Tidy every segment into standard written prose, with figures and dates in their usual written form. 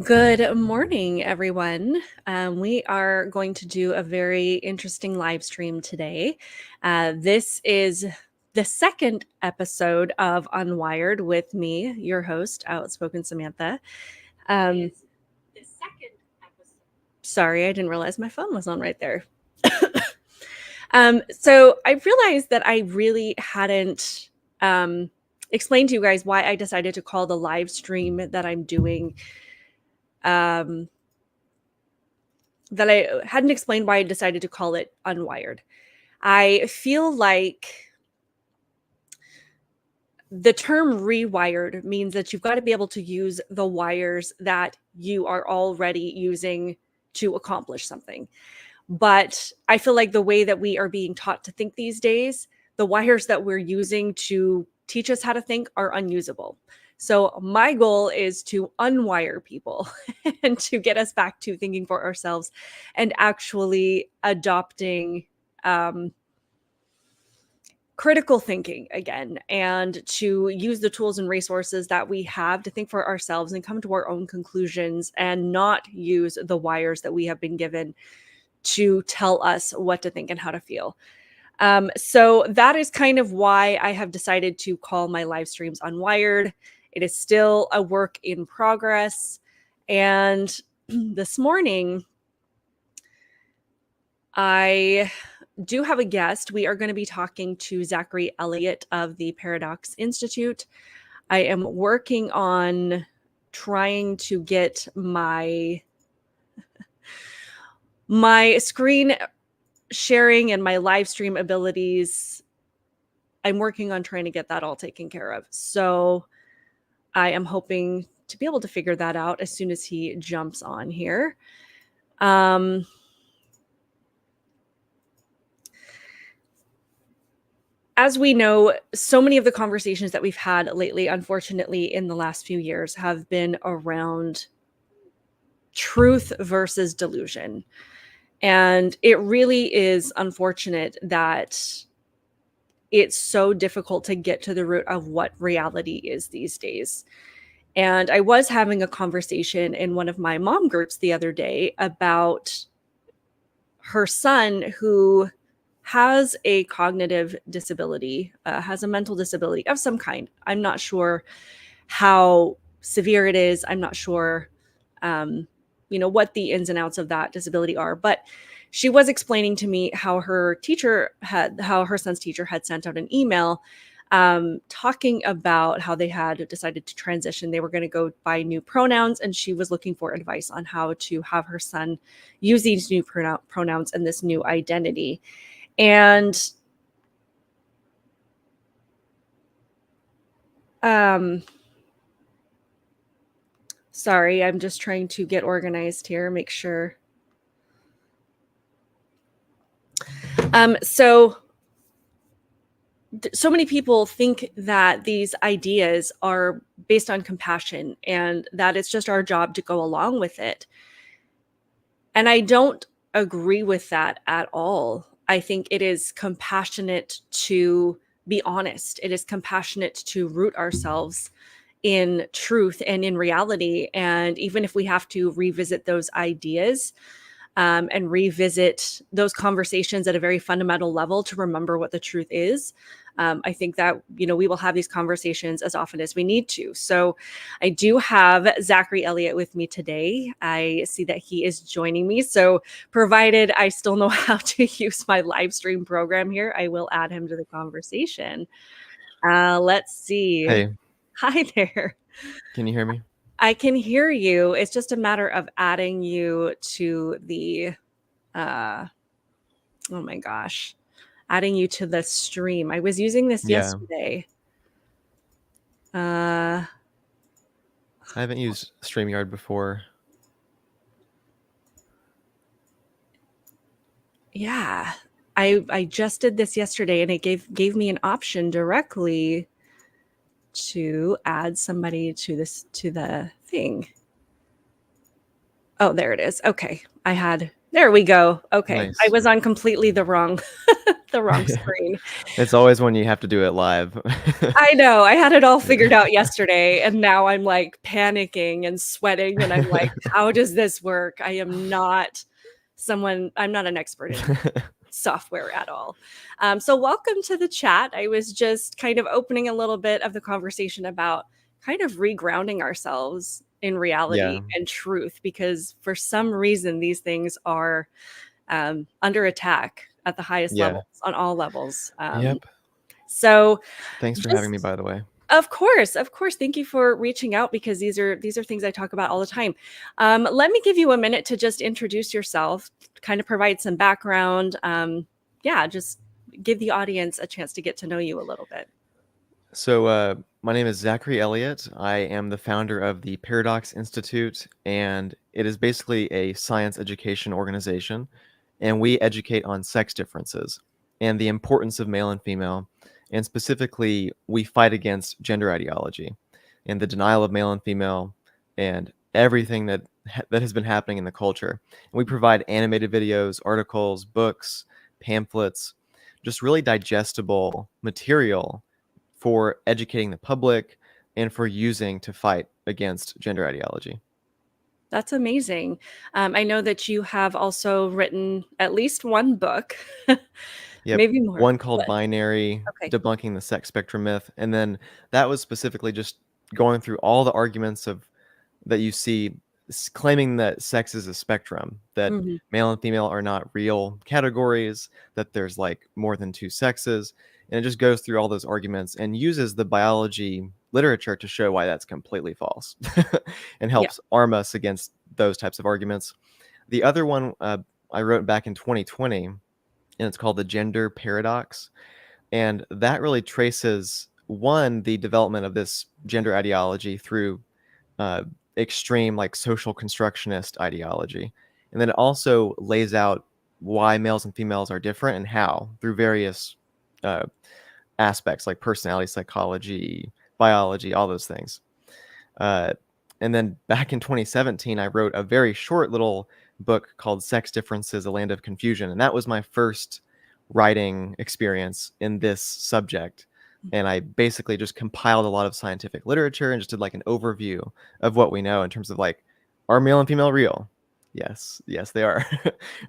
Good morning, everyone. We are going to do a very interesting live stream today. This is the second episode of Unwired with me, your host, Outspoken Samantha. Sorry, I didn't realize my phone was on right there. So I realized that I really hadn't explained to you guys why I decided to call the live stream that I'm doing. That I hadn't explained why I decided to call it Unwired. I feel like the term rewired means that you've got to be able to use the wires that you are already using to accomplish something. But I feel like the way that we are being taught to think these days, the wires that we're using to teach us how to think are unusable. So my goal is to unwire people and to get us back to thinking for ourselves and actually adopting critical thinking again, and to use the tools and resources that we have to think for ourselves and come to our own conclusions and not use the wires that we have been given to tell us what to think and how to feel. So that is kind of why I have decided to call my live streams Unwired. It is still a work in progress. And this morning, I do have a guest. We are going to be talking to Zachary Elliott of the Paradox Institute. I am working on trying to get my screen sharing and my live stream abilities. I'm working on trying to get that all taken care of. So I am hoping to be able to figure that out as soon as he jumps on here. As we know, so many of the conversations that we've had lately, unfortunately, in the last few years, have been around truth versus delusion. And it really is unfortunate that it's so difficult to get to the root of what reality is these days. And I was having a conversation in one of my mom groups the other day about her son who has a cognitive disability, has a mental disability of some kind. I'm not sure how severe it is. I'm not sure, what the ins and outs of that disability are. But she was explaining to me how her son's teacher had sent out an email talking about how they had decided to transition. They were going to go by new pronouns, and she was looking for advice on how to have her son use these new pronouns and this new identity. And sorry, I'm just trying to get organized here, make sure. So many people think that these ideas are based on compassion and that it's just our job to go along with it. And I don't agree with that at all. I think it is compassionate to be honest. It is compassionate to root ourselves in truth and in reality. And even if we have to revisit those ideas, and revisit those conversations at a very fundamental level to remember what the truth is. I think that, we will have these conversations as often as we need to. So I do have Zachary Elliott with me today. I see that he is joining me. So provided I still know how to use my live stream program here, I will add him to the conversation. Let's see. Hey, Hi there. can you hear me? I can hear you. It's just a matter of adding you to the, oh my gosh, adding you to the stream. I was using this Yeah, yesterday. I haven't used StreamYard before. Yeah, I just did this yesterday, and it gave me an option directly to add somebody to the thing. Oh, there it is. Okay, there we go. Okay, I Nice. was on completely the wrong the wrong screen. It's always when you have to do it live. I know. I had it all figured Yeah. out yesterday, and now I'm like panicking and sweating, and I'm like, how does this work? I'm not an expert in software at all. So welcome to the chat. I was just kind of opening a little bit of the conversation about kind of regrounding ourselves in reality Yeah. and truth, because for some reason these things are under attack at the highest Yeah. levels, on all levels. Yep. So Thanks for having me, just by the way. of course, of course. Thank you for reaching out, because these are things I talk about all the time. Let me give you a minute to just introduce yourself, kind of provide some background. Yeah, just give the audience a chance to get to know you a little bit. So, my name is Zachary Elliott. I am the founder of the Paradox Institute, and it is basically a science education organization. And we educate on sex differences and the importance of male and female. And specifically, we fight against gender ideology and the denial of male and female and everything that has been happening in the culture. And we provide animated videos, articles, books, pamphlets, just really digestible material for educating the public and for using to fight against gender ideology. That's amazing. I know that you have also written at least one book, Yep. maybe more. One called What? Binary, Okay. Debunking the Sex Spectrum Myth. And then that was specifically just going through all the arguments of that you see claiming that sex is a spectrum, that Mhm. male and female are not real categories, that there's like more than two sexes. And it just goes through all those arguments and uses the biology literature to show why that's completely false and Yeah. helps arm us against those types of arguments. The other one I wrote back in 2020, and it's called The Gender Paradox. And that really traces, one, the development of this gender ideology through uh, extreme like social constructionist ideology. And then it also lays out why males and females are different and how through various uh, aspects like personality psychology, biology, all those things. Uh, and then back in 2017, I wrote a very short little book called Sex Differences, A Land of Confusion. And that was my first writing experience in this subject. And I basically just compiled a lot of scientific literature and just did like an overview of what we know in terms of like, are male and female real? Yes, yes, they are.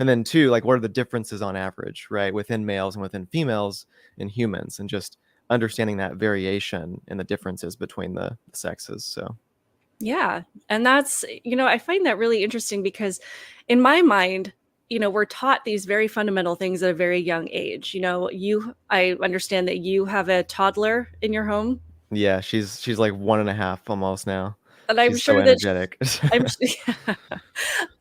And then two, like, what are the differences on average, right, within males and within females in humans, and just understanding that variation and the differences between the sexes. So Yeah. And that's, I find that really interesting, because in my mind, we're taught these very fundamental things at a very young age. I understand that you have a toddler in your home, yeah, she's like 1.5 almost now. and I'm She's so sure that energetic. I'm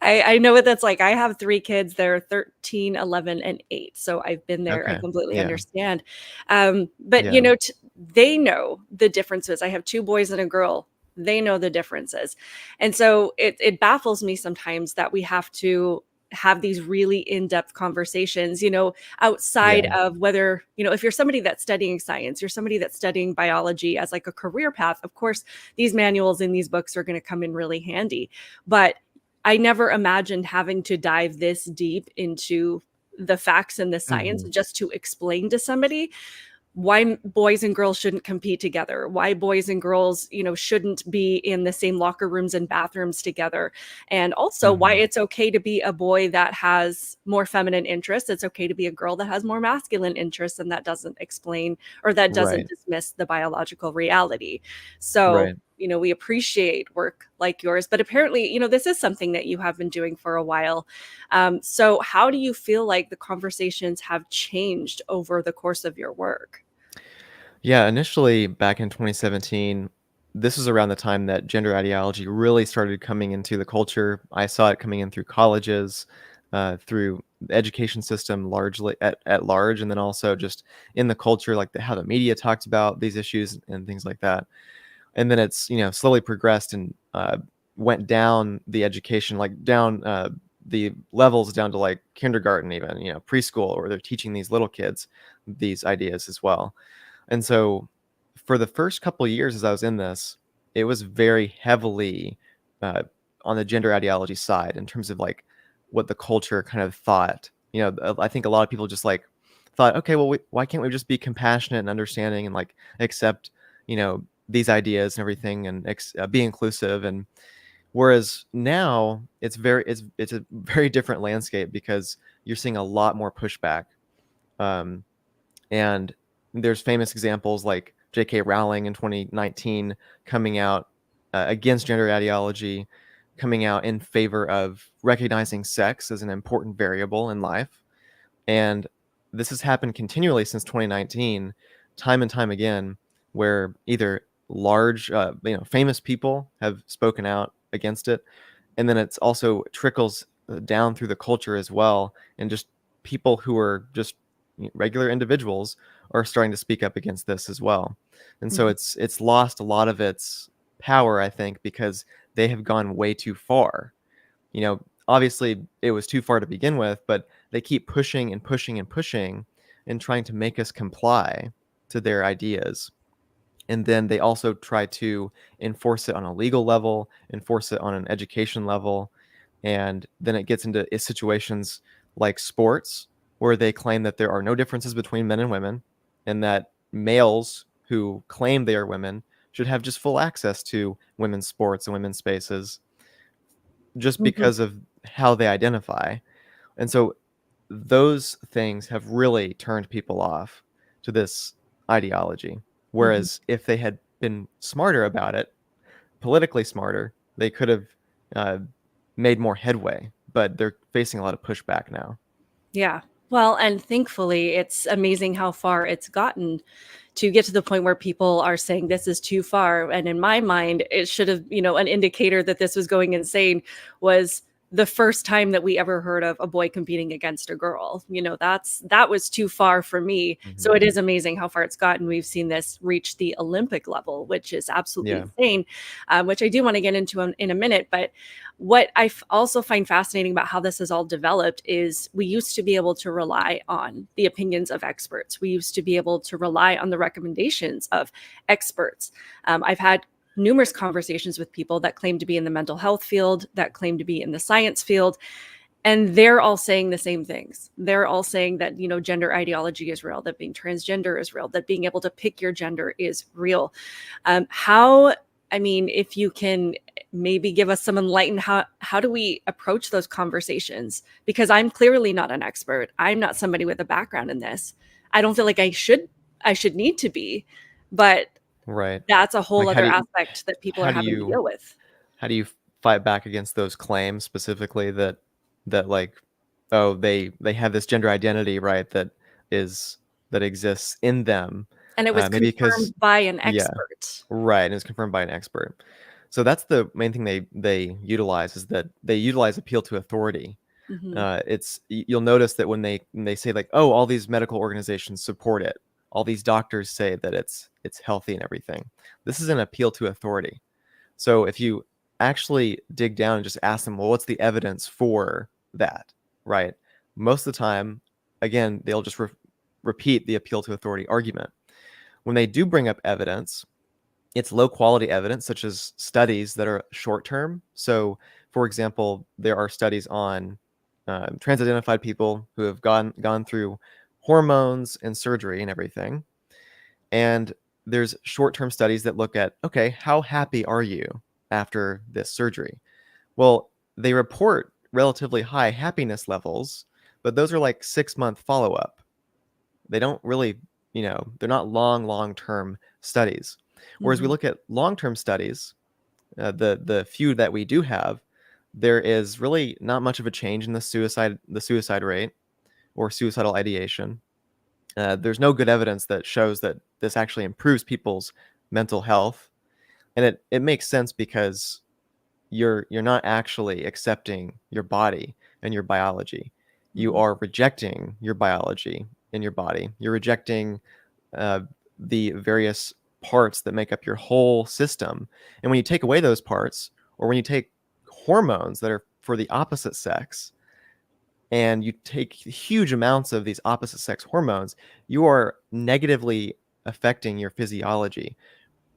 I know what that's like. I have 3 kids. They're 13, 11, and 8. So I've been there. I Okay. completely Yeah. understand. But Yeah. they know the differences. I have 2 boys and a girl. They know the differences. And so it baffles me sometimes that we have to have these really in-depth conversations, outside Yeah. of whether, if you're somebody that's studying science, you're somebody that's studying biology as like a career path. Of course, these manuals and these books are going to come in really handy. But I never imagined having to dive this deep into the facts and the science Mhm. just to explain to somebody why boys and girls shouldn't compete together, why boys and girls, shouldn't be in the same locker rooms and bathrooms together, and also why Mhm. it's okay to be a boy that has more feminine interests. It's okay to be a girl that has more masculine interests, and that doesn't explain, or that doesn't Right. dismiss the biological reality. So, Right. we appreciate work like yours, but apparently, this is something that you have been doing for a while. So how do you feel like the conversations have changed over the course of your work? Yeah, initially back in 2017, this was around the time that gender ideology really started coming into the culture. I saw it coming in through colleges, through the education system largely at large, and then also just in the culture, like how the media talked about these issues and things like that. And then it's slowly progressed and went down the education, like down the levels down to like kindergarten, even preschool, where they're teaching these little kids these ideas as well. And so for the first couple of years as I was in this, it was very heavily uh, on the gender ideology side in terms of like what the culture kind of thought. I think a lot of people just like thought, okay, well, why can't we just be compassionate and understanding and like accept, these ideas and everything, and be inclusive. And whereas now it's a very different landscape, because you're seeing a lot more pushback. Um, and there's famous examples like J.K. Rowling in 2019 coming out against gender ideology, coming out in favor of recognizing sex as an important variable in life. And this has happened continually since 2019, time and time again, where either large, famous people have spoken out against it, and then it's also trickles down through the culture as well, and just people who are just regular individuals are starting to speak up against this as well. And so Mhm. it's lost a lot of its power, I think, because they have gone way too far. Obviously it was too far to begin with, but they keep pushing and pushing and pushing and trying to make us comply to their ideas. And then they also try to enforce it on a legal level, enforce it on an education level. And then it gets into situations like sports, where they claim that there are no differences between men and women, and that males who claim they are women should have just full access to women's sports and women's spaces, just Mhm. because of how they identify. And so those things have really turned people off to this ideology. Mhm. Whereas if they had been smarter about it, politically smarter, they could have uh, made more headway. But they're facing a lot of pushback now. Yeah. Well, and thankfully, it's amazing how far it's gotten to get to the point where people are saying this is too far. And in my mind, it should have, an indicator that this was going insane was the first time that we ever heard of a boy competing against a girl. That was too far for me. So Hmm. it is amazing how far it's gotten. We've seen this reach the Olympic level, which is absolutely Yeah. insane, which I do want to get into in a minute. But what I also find fascinating about how this has all developed is we used to be able to rely on the opinions of experts. We used to be able to rely on the recommendations of experts. I've had numerous conversations with people that claim to be in the mental health field, that claim to be in the science field, and they're all saying the same things. They're all saying that, gender ideology is real, that being transgender is real, that being able to pick your gender is real. If you can maybe give us some enlightened, how do we approach those conversations? Because I'm clearly not an expert. I'm not somebody with a background in this. I don't feel like I should need to be, but Right. that's a whole Like other aspect that people are how do having to you deal with. how do you fight back against those claims specifically, that like, oh, they have this gender identity, right, is that exists in them, And it was maybe because, confirmed by an yeah, expert. right, and it's confirmed by an expert. So that's the main thing they utilize, is that they utilize appeal to authority. Mhm. You'll notice that when they say like, oh, all these medical organizations support it, all these doctors say that it's healthy and everything. This is an appeal to authority. So if you actually dig down and just ask them, well, what's the evidence for that, right? Most of the time, again, they'll just repeat the appeal to authority argument. When they do bring up evidence, it's low quality evidence, such as studies that are short term. So, for example, there are studies on trans identified people who have gone through hormones and surgery and everything. And there's short-term studies that look at, okay, how happy are you after this surgery? Well, they report relatively high happiness levels, but those are like 6-month follow-up. They don't really, they're not long-term studies. Whereas we Mhm. look at long-term studies, the few that we do have, there is really not much of a change in the suicide rate or suicidal ideation. There's no good evidence that shows that this actually improves people's mental health, and it makes sense, because you're not actually accepting your body and your biology. You Mhm. are rejecting your biology and your body. You're rejecting uh, the various parts that make up your whole system. And when you take away those parts, or when you take hormones that are for the opposite sex, and you take huge amounts of these opposite sex hormones, you are negatively affecting your physiology.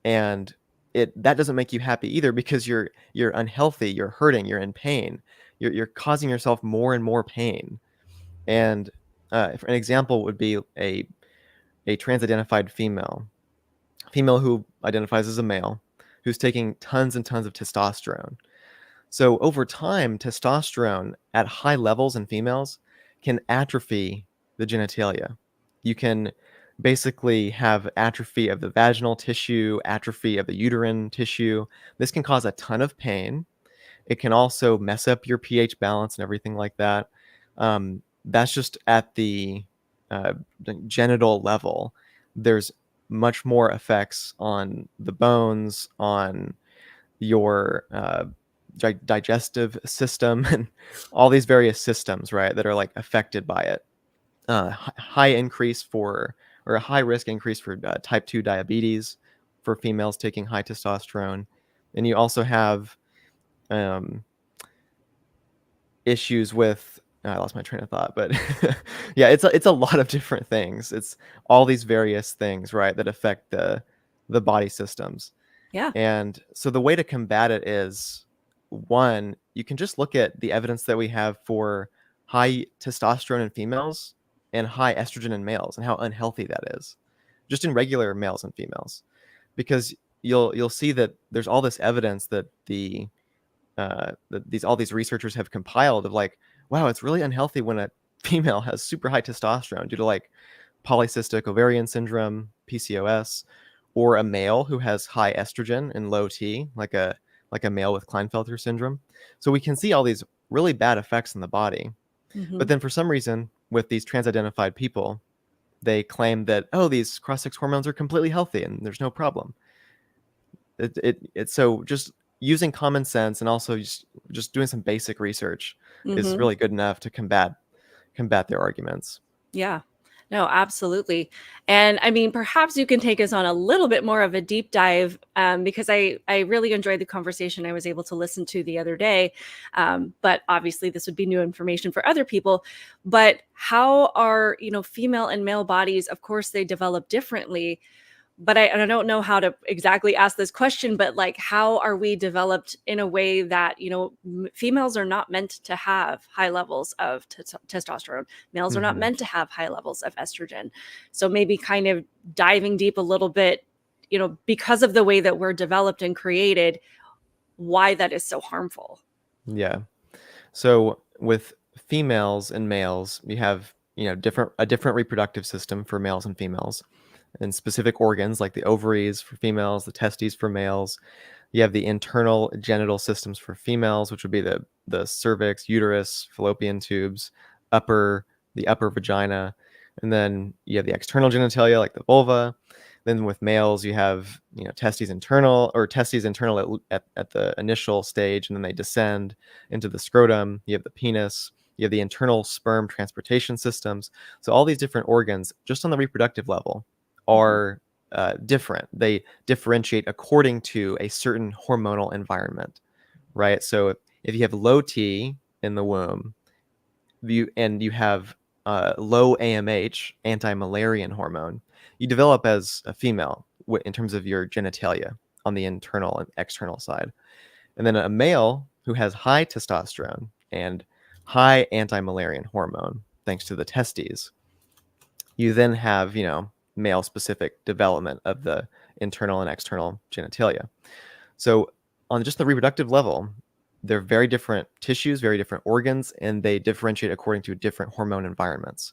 And that doesn't make you happy either, because you're unhealthy, you're hurting, you're in pain. You're causing yourself more and more pain. And an example would be a trans-identified female who identifies as a male, who's taking tons and tons of testosterone. So over time, testosterone at high levels in females can atrophy the genitalia. You can basically have atrophy of the vaginal tissue, atrophy of the uterine tissue. This can cause a ton of pain. It can also mess up your pH balance and everything like that. That's just at the genital level. There's much more effects on the bones, on your digestive system, and all these various systems, right, that are like affected by it. High increase for, or a high risk increase for type 2 diabetes for females taking high testosterone. And you also have um, issues with, I lost my train of thought, but yeah, it's a lot of different things. It's all these various things, right, that affect the body systems. Yeah. And so the way to combat it is, one, you can just look at the evidence that we have for high testosterone in females and high estrogen in males and how unhealthy that is, just in regular males and females, because you'll see that there's all this evidence that all these researchers have compiled of like, wow, it's really unhealthy when a female has super high testosterone due to like polycystic ovarian syndrome, PCOS, or a male who has high estrogen and low T, like a male with Klinefelter syndrome. So we can see all these really bad effects in the body. Hmm. But then for some reason, with these trans-identified people, they claim that, oh, these cross-sex hormones are completely healthy and there's no problem. It's so just using common sense and also just doing some basic research is Hmm. really good enough to combat their arguments. Yeah. No, absolutely. And I mean, perhaps you can take us on a little bit more of a deep dive, because I really enjoyed the conversation I was able to listen to the other day. But obviously, this would be new information for other people. But how are, female and male bodies? Of course, they develop differently, but I don't know how to exactly ask this question, but like, how are we developed in a way that, females are not meant to have high levels of testosterone. Males are not Hmm. meant to have high levels of estrogen. So maybe kind of diving deep a little bit, because of the way that we're developed and created, why that is so harmful. Yeah. So with females and males, you have a different reproductive system for males and females, and specific organs like the ovaries for females, the testes for males. You have the internal genital systems for females, which would be the cervix, uterus, fallopian tubes, upper the upper vagina, and then you have the external genitalia like the vulva. Then with males, you have testes internal, or testes internal at the initial stage, and then they descend into the scrotum. You have the penis. You have the internal sperm transportation systems. So all these different organs, just on the reproductive level, Mhm. are different. They differentiate according to a certain hormonal environment, right? So if you have low T in the womb, you have low AMH, anti-Müllerian hormone, you develop as a female in terms of your genitalia on the internal and external side. And then a male who has high testosterone and high anti-Müllerian hormone, thanks to the testes, you then have, male specific development of the internal and external genitalia. So, on just the reproductive level, they're very different tissues, very different organs, and they differentiate according to different hormone environments.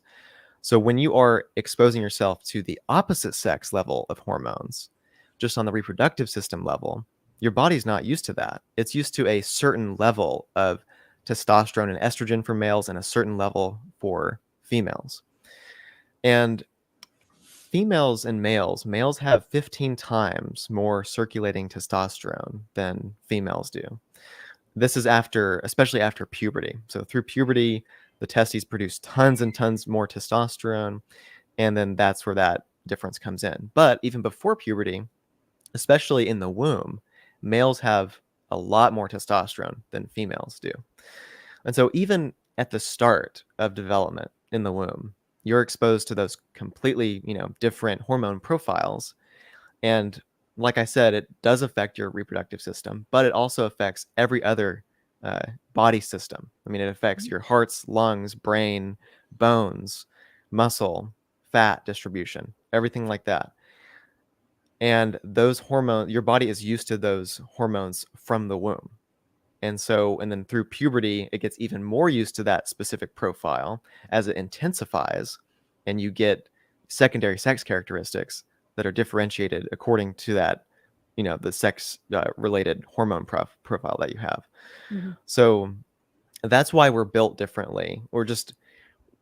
So, when you are exposing yourself to the opposite sex level of hormones, just on the reproductive system level, your body's not used to that. It's used to a certain level of testosterone and estrogen for males and a certain level for females. And females and males have 15 times more circulating testosterone than females do. This is especially after puberty. So through puberty, the testes produce tons and tons more testosterone, and then that's where that difference comes in. But even before puberty, especially in the womb, males have a lot more testosterone than females do. And so even at the start of development in the womb, you're exposed to those completely, different hormone profiles. And like I said, it does affect your reproductive system, but it also affects every other uh, body system. I mean, it affects your hearts, lungs, brain, bones. muscle, fat distribution, everything like that. And those hormones, your body is used to those hormones from the womb. And then through puberty, it gets even more used to that specific profile as it intensifies, and you get secondary sex characteristics that are differentiated according to that, the sex related hormone profile that you have. Mhm. So that's why we're built differently.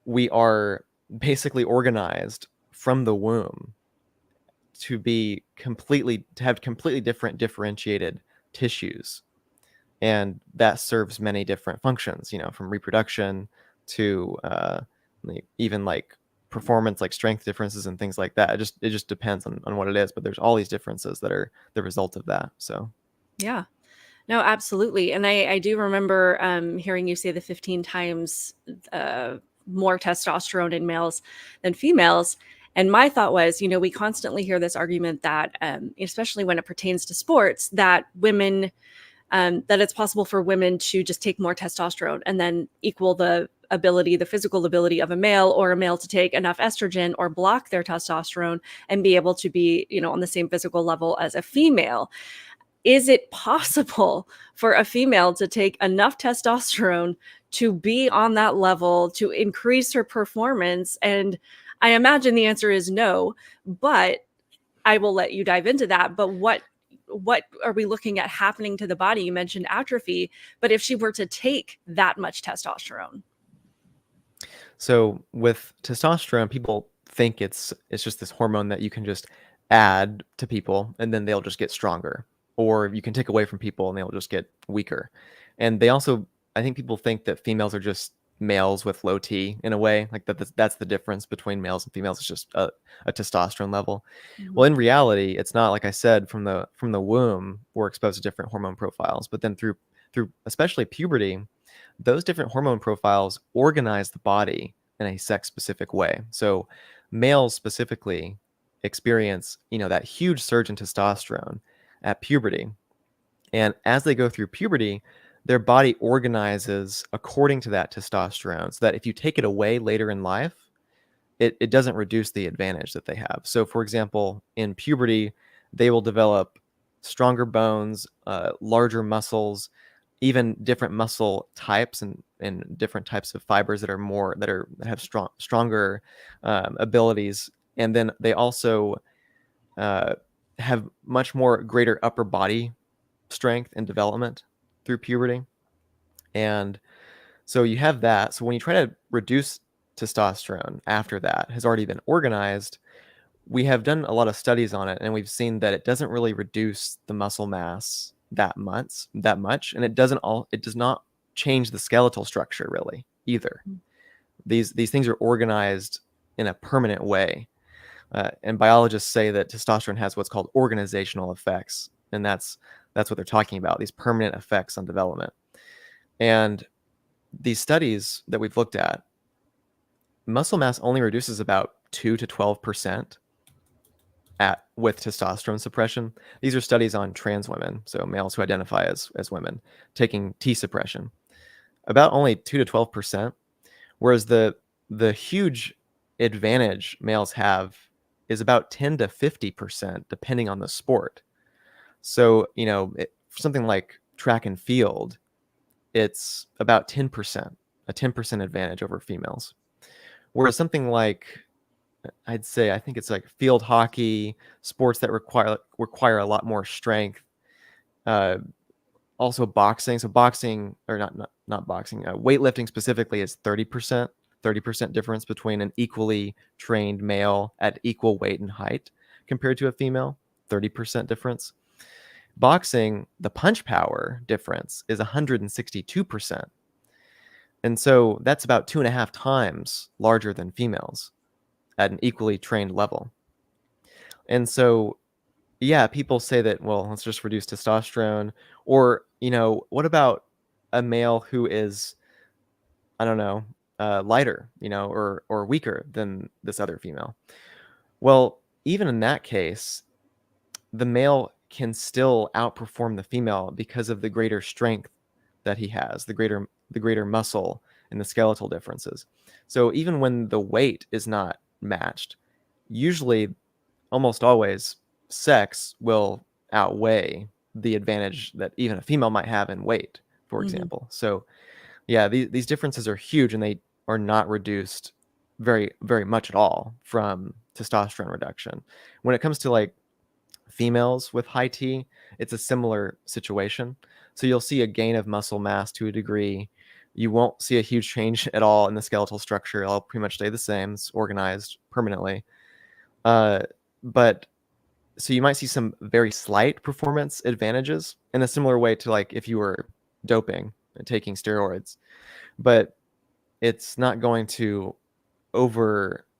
We are basically organized from the womb to have completely differentiated tissues, and that serves many different functions, from reproduction to even like performance, like strength differences and things like that. It just depends on what it is, but there's all these differences that are the result of that. So Yeah. No, absolutely. And I do remember hearing you say the 15 times more testosterone in males than females. And my thought was, we constantly hear this argument that, especially when it pertains to sports, that that it's possible for women to just take more testosterone and then equal the physical ability of a male, or a male to take enough estrogen or block their testosterone and be able to be, on the same physical level as a female. Is it possible for a female to take enough testosterone to be on that level to increase her performance? And I imagine the answer is no, but I will let you dive into that. But what are we looking at happening to the body? You mentioned atrophy, but if she were to take that much testosterone. So with testosterone, people think it's just this hormone that you can just add to people and then they'll just get stronger, or you can take away from people and they'll just get weaker. And I think people think that females are just males with low T in a way, like that's the difference between males and females. It's just a testosterone level. Mhm. Well, in reality, it's not. Like I said, from the womb, we're exposed to different hormone profiles, but then through especially puberty, those different hormone profiles organize the body in a sex specific way. So males specifically experience, that huge surge in testosterone at puberty. And as they go through puberty, their body organizes according to that testosterone, so that if you take it away later in life, it doesn't reduce the advantage that they have. So, for example, in puberty, they will develop stronger bones, larger muscles, even different muscle types, and different types of fibers that have stronger abilities. And then they also uh, have much more greater upper body strength and development through puberty. And so you have that. So when you try to reduce testosterone after that has already been organized, we have done a lot of studies on it, and we've seen that it doesn't really reduce the muscle mass that much, and it does not change the skeletal structure really either. These things are organized in a permanent way. And biologists say that testosterone has what's called organizational effects, and that's what they're talking about, these permanent effects on development. And these studies that we've looked at, muscle mass only reduces about 2 to 12% with testosterone suppression. These are studies on trans women, so males who identify as women, taking T suppression. About only 2 to 12%, whereas the huge advantage males have is about 10 to 50%, depending on the sport. So, for something like track and field, it's about 10%, a 10% advantage over females. Whereas something like, I think it's like field hockey, sports that require a lot more strength. Uh, Also boxing. So boxing, or not boxing, weightlifting specifically is 30% difference between an equally trained male at equal weight and height compared to a female, 30% difference. Boxing, the punch power difference is 162%. And so that's about 2.5 times larger than females at an equally trained level. And so, yeah, people say that, well, let's just reduce testosterone. Or, what about a male who is, I don't know, lighter, or weaker than this other female? Well, even in that case, the male can still outperform the female because of the greater strength that he has, the greater muscle in the skeletal differences. So even when the weight is not matched, usually, almost always, sex will outweigh the advantage that even a female might have in weight, for Mhm. example. So yeah, these differences are huge, and they are not reduced very, very much at all from testosterone reduction. When it comes to like females with high T, it's a similar situation. So you'll see a gain of muscle mass to a degree. You won't see a huge change at all in the skeletal structure. It'll pretty much stay the same. It's organized permanently. Uh, but so you might see some very slight performance advantages in a similar way to like if you were doping and taking steroids, but it's not going to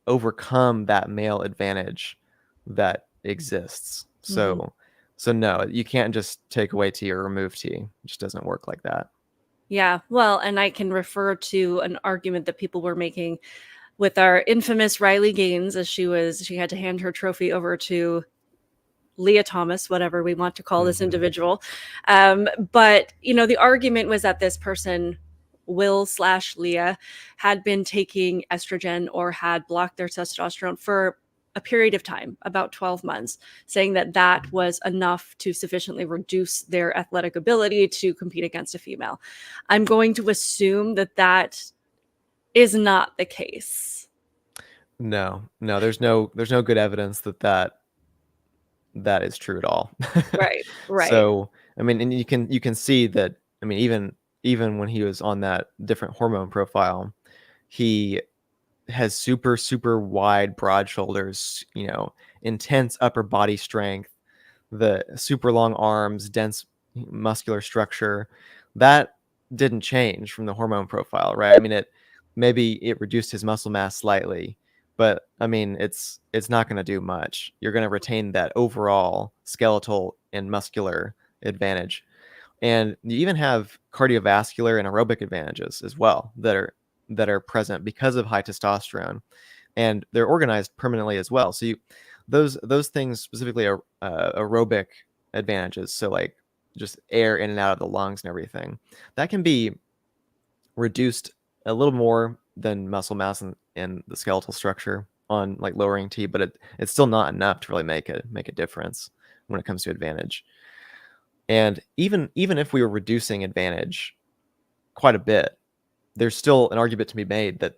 overcome that male advantage that exists. Mhm. So no, you can't just take away T or remove T. It just doesn't work like that. Yeah, well, and I can refer to an argument that people were making with our infamous Riley Gaines as she had to hand her trophy over to Leah Thomas, whatever we want to call this Mm-hmm. individual. But the argument was that this person, Will/Leah, had been taking estrogen or had blocked their testosterone for a period of time, about 12 months, saying that that was enough to sufficiently reduce their athletic ability to compete against a female. I'm going to assume that that is not the case. No, there's no good evidence that is true at all. Right, right. So, I mean, and you can see that, I mean, even when he was on that different hormone profile, he has super, super wide, broad shoulders, intense upper body strength, the super long arms, dense muscular structure. That didn't change from the hormone profile, right? I mean, it reduced his muscle mass slightly, but I mean, it's not going to do much. You're going to retain that overall skeletal and muscular advantage. And you even have cardiovascular and aerobic advantages as well that are present because of high testosterone, and they're organized permanently as well. So those things specifically are aerobic advantages. So like just air in and out of the lungs and everything that can be reduced a little more than muscle mass in the skeletal structure on like lowering T, but it's still not enough to really make a difference when it comes to advantage. And even if we were reducing advantage quite a bit, there's still an argument to be made that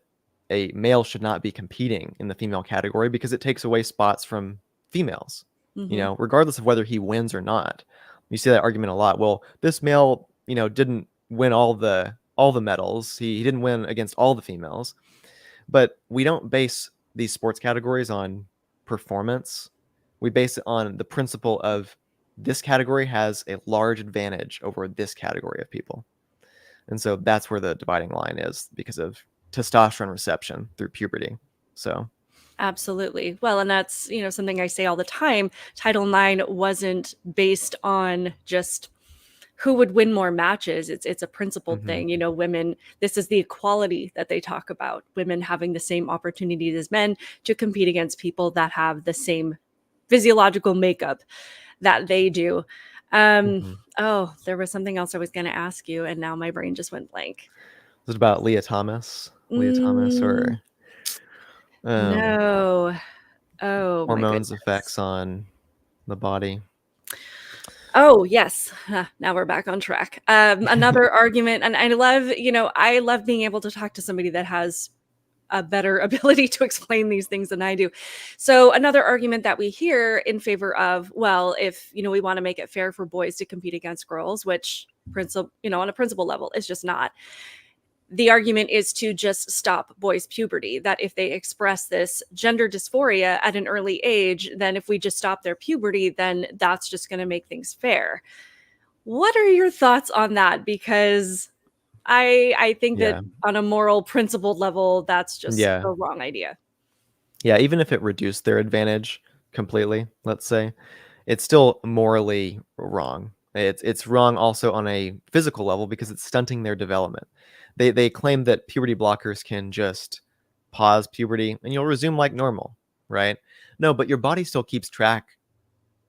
a male should not be competing in the female category because it takes away spots from females, Hmm. regardless of whether he wins or not. You see that argument a lot. Well, this male, didn't win all the medals. He didn't win against all the females. But we don't base these sports categories on performance. We base it on the principle of this category has a large advantage over this category of people. And so that's where the dividing line is because of testosterone reception through puberty. So, Absolutely. Well, and that's, something I say all the time. Title IX wasn't based on just who would win more matches. It's a principled mhm, thing. Women, this is the equality that they talk about. Women having the same opportunities as men to compete against people that have the same physiological makeup that they do. mhm. Oh, there was something else I was going to ask you, and now my brain just went blank. Is it about Leah Thomas? Leah Thomas Mm, or um, no. Oh my hormones goodness. effects on the body? Oh, yes. Now we're back on track. Another argument, and I love being able to talk to somebody that has a better ability to explain these things than I do. So another argument that we hear in favor of, well, if we want to make it fair for boys to compete against girls, which on a principle level is just not. The argument is to just stop boys' puberty, that if they express this gender dysphoria at an early age, then if we just stop their puberty, then that's just going to make things fair. What are your thoughts on that? Because I think that Yeah. on a moral principled level, that's just Yeah. the wrong idea. Yeah, even if it reduced their advantage completely, let's say, it's still morally wrong. It's wrong also on a physical level because it's stunting their development. They claim that puberty blockers can just pause puberty and you'll resume like normal, right? No, but your body still keeps track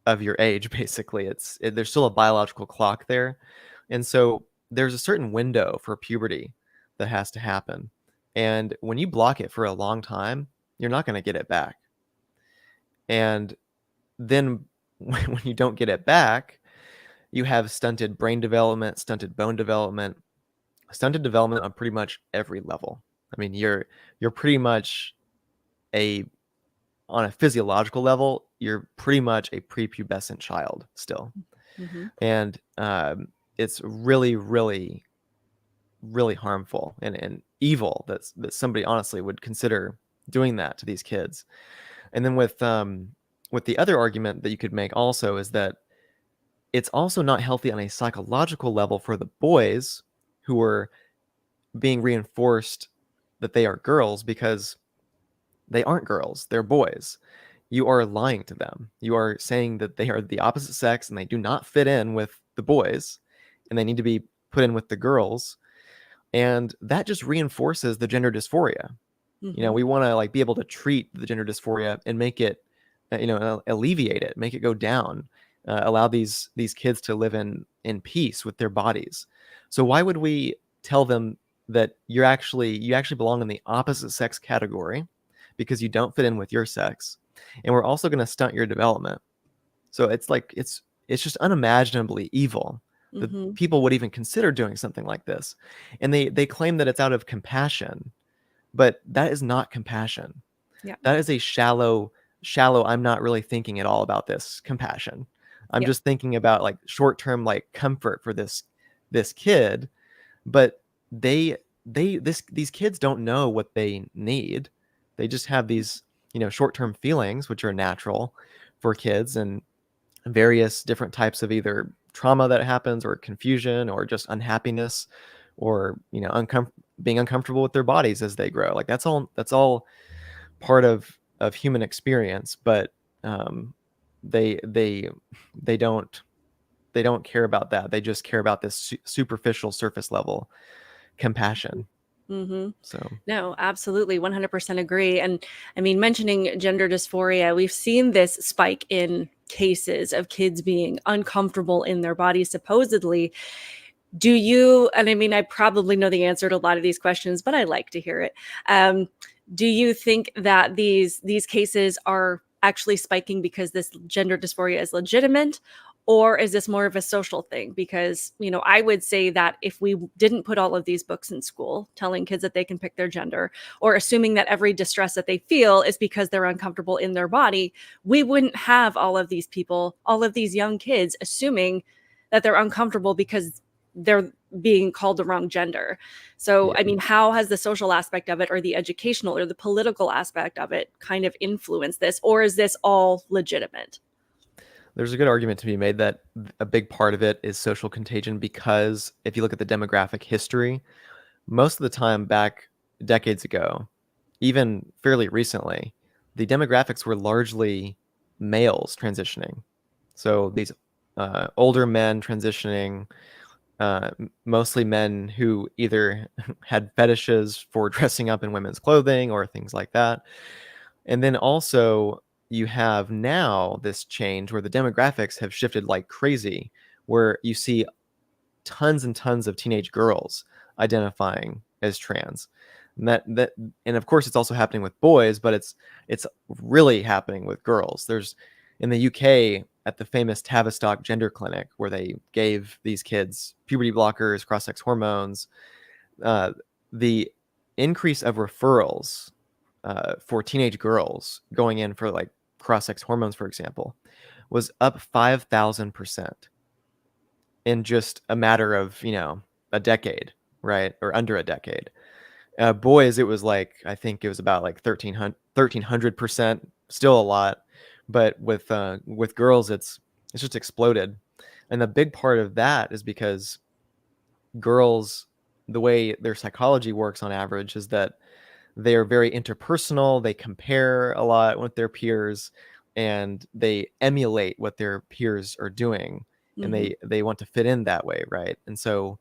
of your age basically. There's still a biological clock there. And so there's a certain window for puberty that has to happen. And when you block it for a long time, you're not going to get it back. And then when you don't get it back, you have stunted brain development, stunted bone development, stunted development on pretty much every level. I mean, you're pretty much a on a physiological level, you're pretty much a prepubescent child still. Mm-hmm. And it's really, really, really harmful and evil that somebody honestly would consider doing that to these kids. And then with the other argument that you could make also is that it's also not healthy on a psychological level for the boys who are being reinforced that they are girls, because they aren't girls, they're boys. You are lying to them. You are saying that they are the opposite sex and they do not fit in with the boys and they need to be put in with the girls. And that just reinforces the gender dysphoria. Mm-hmm. We want to like be able to treat the gender dysphoria and make it, alleviate it, make it go down, allow these kids to live in peace with their bodies. So why would we tell them that you actually belong in the opposite sex category because you don't fit in with your sex, and we're also going to stunt your development? So it's like it's just unimaginably evil that Mm-hmm. people would even consider doing something like this, and they claim that it's out of compassion, but that is not compassion. Yeah. That is a shallow, I'm not really thinking at all about this compassion. I'm Yep. just thinking about like short-term like comfort for this kid, but these kids don't know what they need. They just have these, short-term feelings which are natural for kids, and various different types of either trauma that happens or confusion or just unhappiness, or being uncomfortable with their bodies as they grow. Like that's all part of human experience, but they they they don't care about that. They just care about this superficial surface level compassion. Mm-hmm. So No, absolutely. 100% agree. And I mean, mentioning gender dysphoria, we've seen this spike in cases of kids being uncomfortable in their bodies, supposedly. Do you, and I mean, I probably know the answer to a lot of these questions, but I like to hear it. Do you think that these cases are actually spiking because this gender dysphoria is legitimate, or is this more of a social thing? Because, I would say that if we didn't put all of these books in school telling kids that they can pick their gender, or assuming that every distress that they feel is because they're uncomfortable in their body, we wouldn't have all of these people, all of these young kids assuming that they're uncomfortable because they're being called the wrong gender. So, yeah, I mean, how has the social aspect of it, or the educational or the political aspect of it, kind of influenced this? Or is this all legitimate? there's a good argument to be made that a big part of it is social contagion, because if you look at the demographic history, most of the time back decades ago, even fairly recently, the demographics were largely males transitioning. So these older men transitioning, mostly men who either had fetishes for dressing up in women's clothing or things like that. And then also you have now this change where the demographics have shifted like crazy, where you see tons and tons of teenage girls identifying as trans. And of course it's also happening with boys, but it's really happening with girls. There's in the UK at the famous Tavistock Gender Clinic, where they gave these kids puberty blockers, cross-sex hormones, uh, the increase of referrals for teenage girls going in for like cross-sex hormones, for example, was up 5,000% in just a matter of, a decade, right? Or under a decade. Boys, it was like, I think it was about like 1,300%, still a lot. But with girls, it's just exploded. And the big part of that is because girls, the way their psychology works on average is that they are very interpersonal. They compare a lot with their peers, and they emulate what their peers are doing, and Mm-hmm. they want to fit in that way, right? And so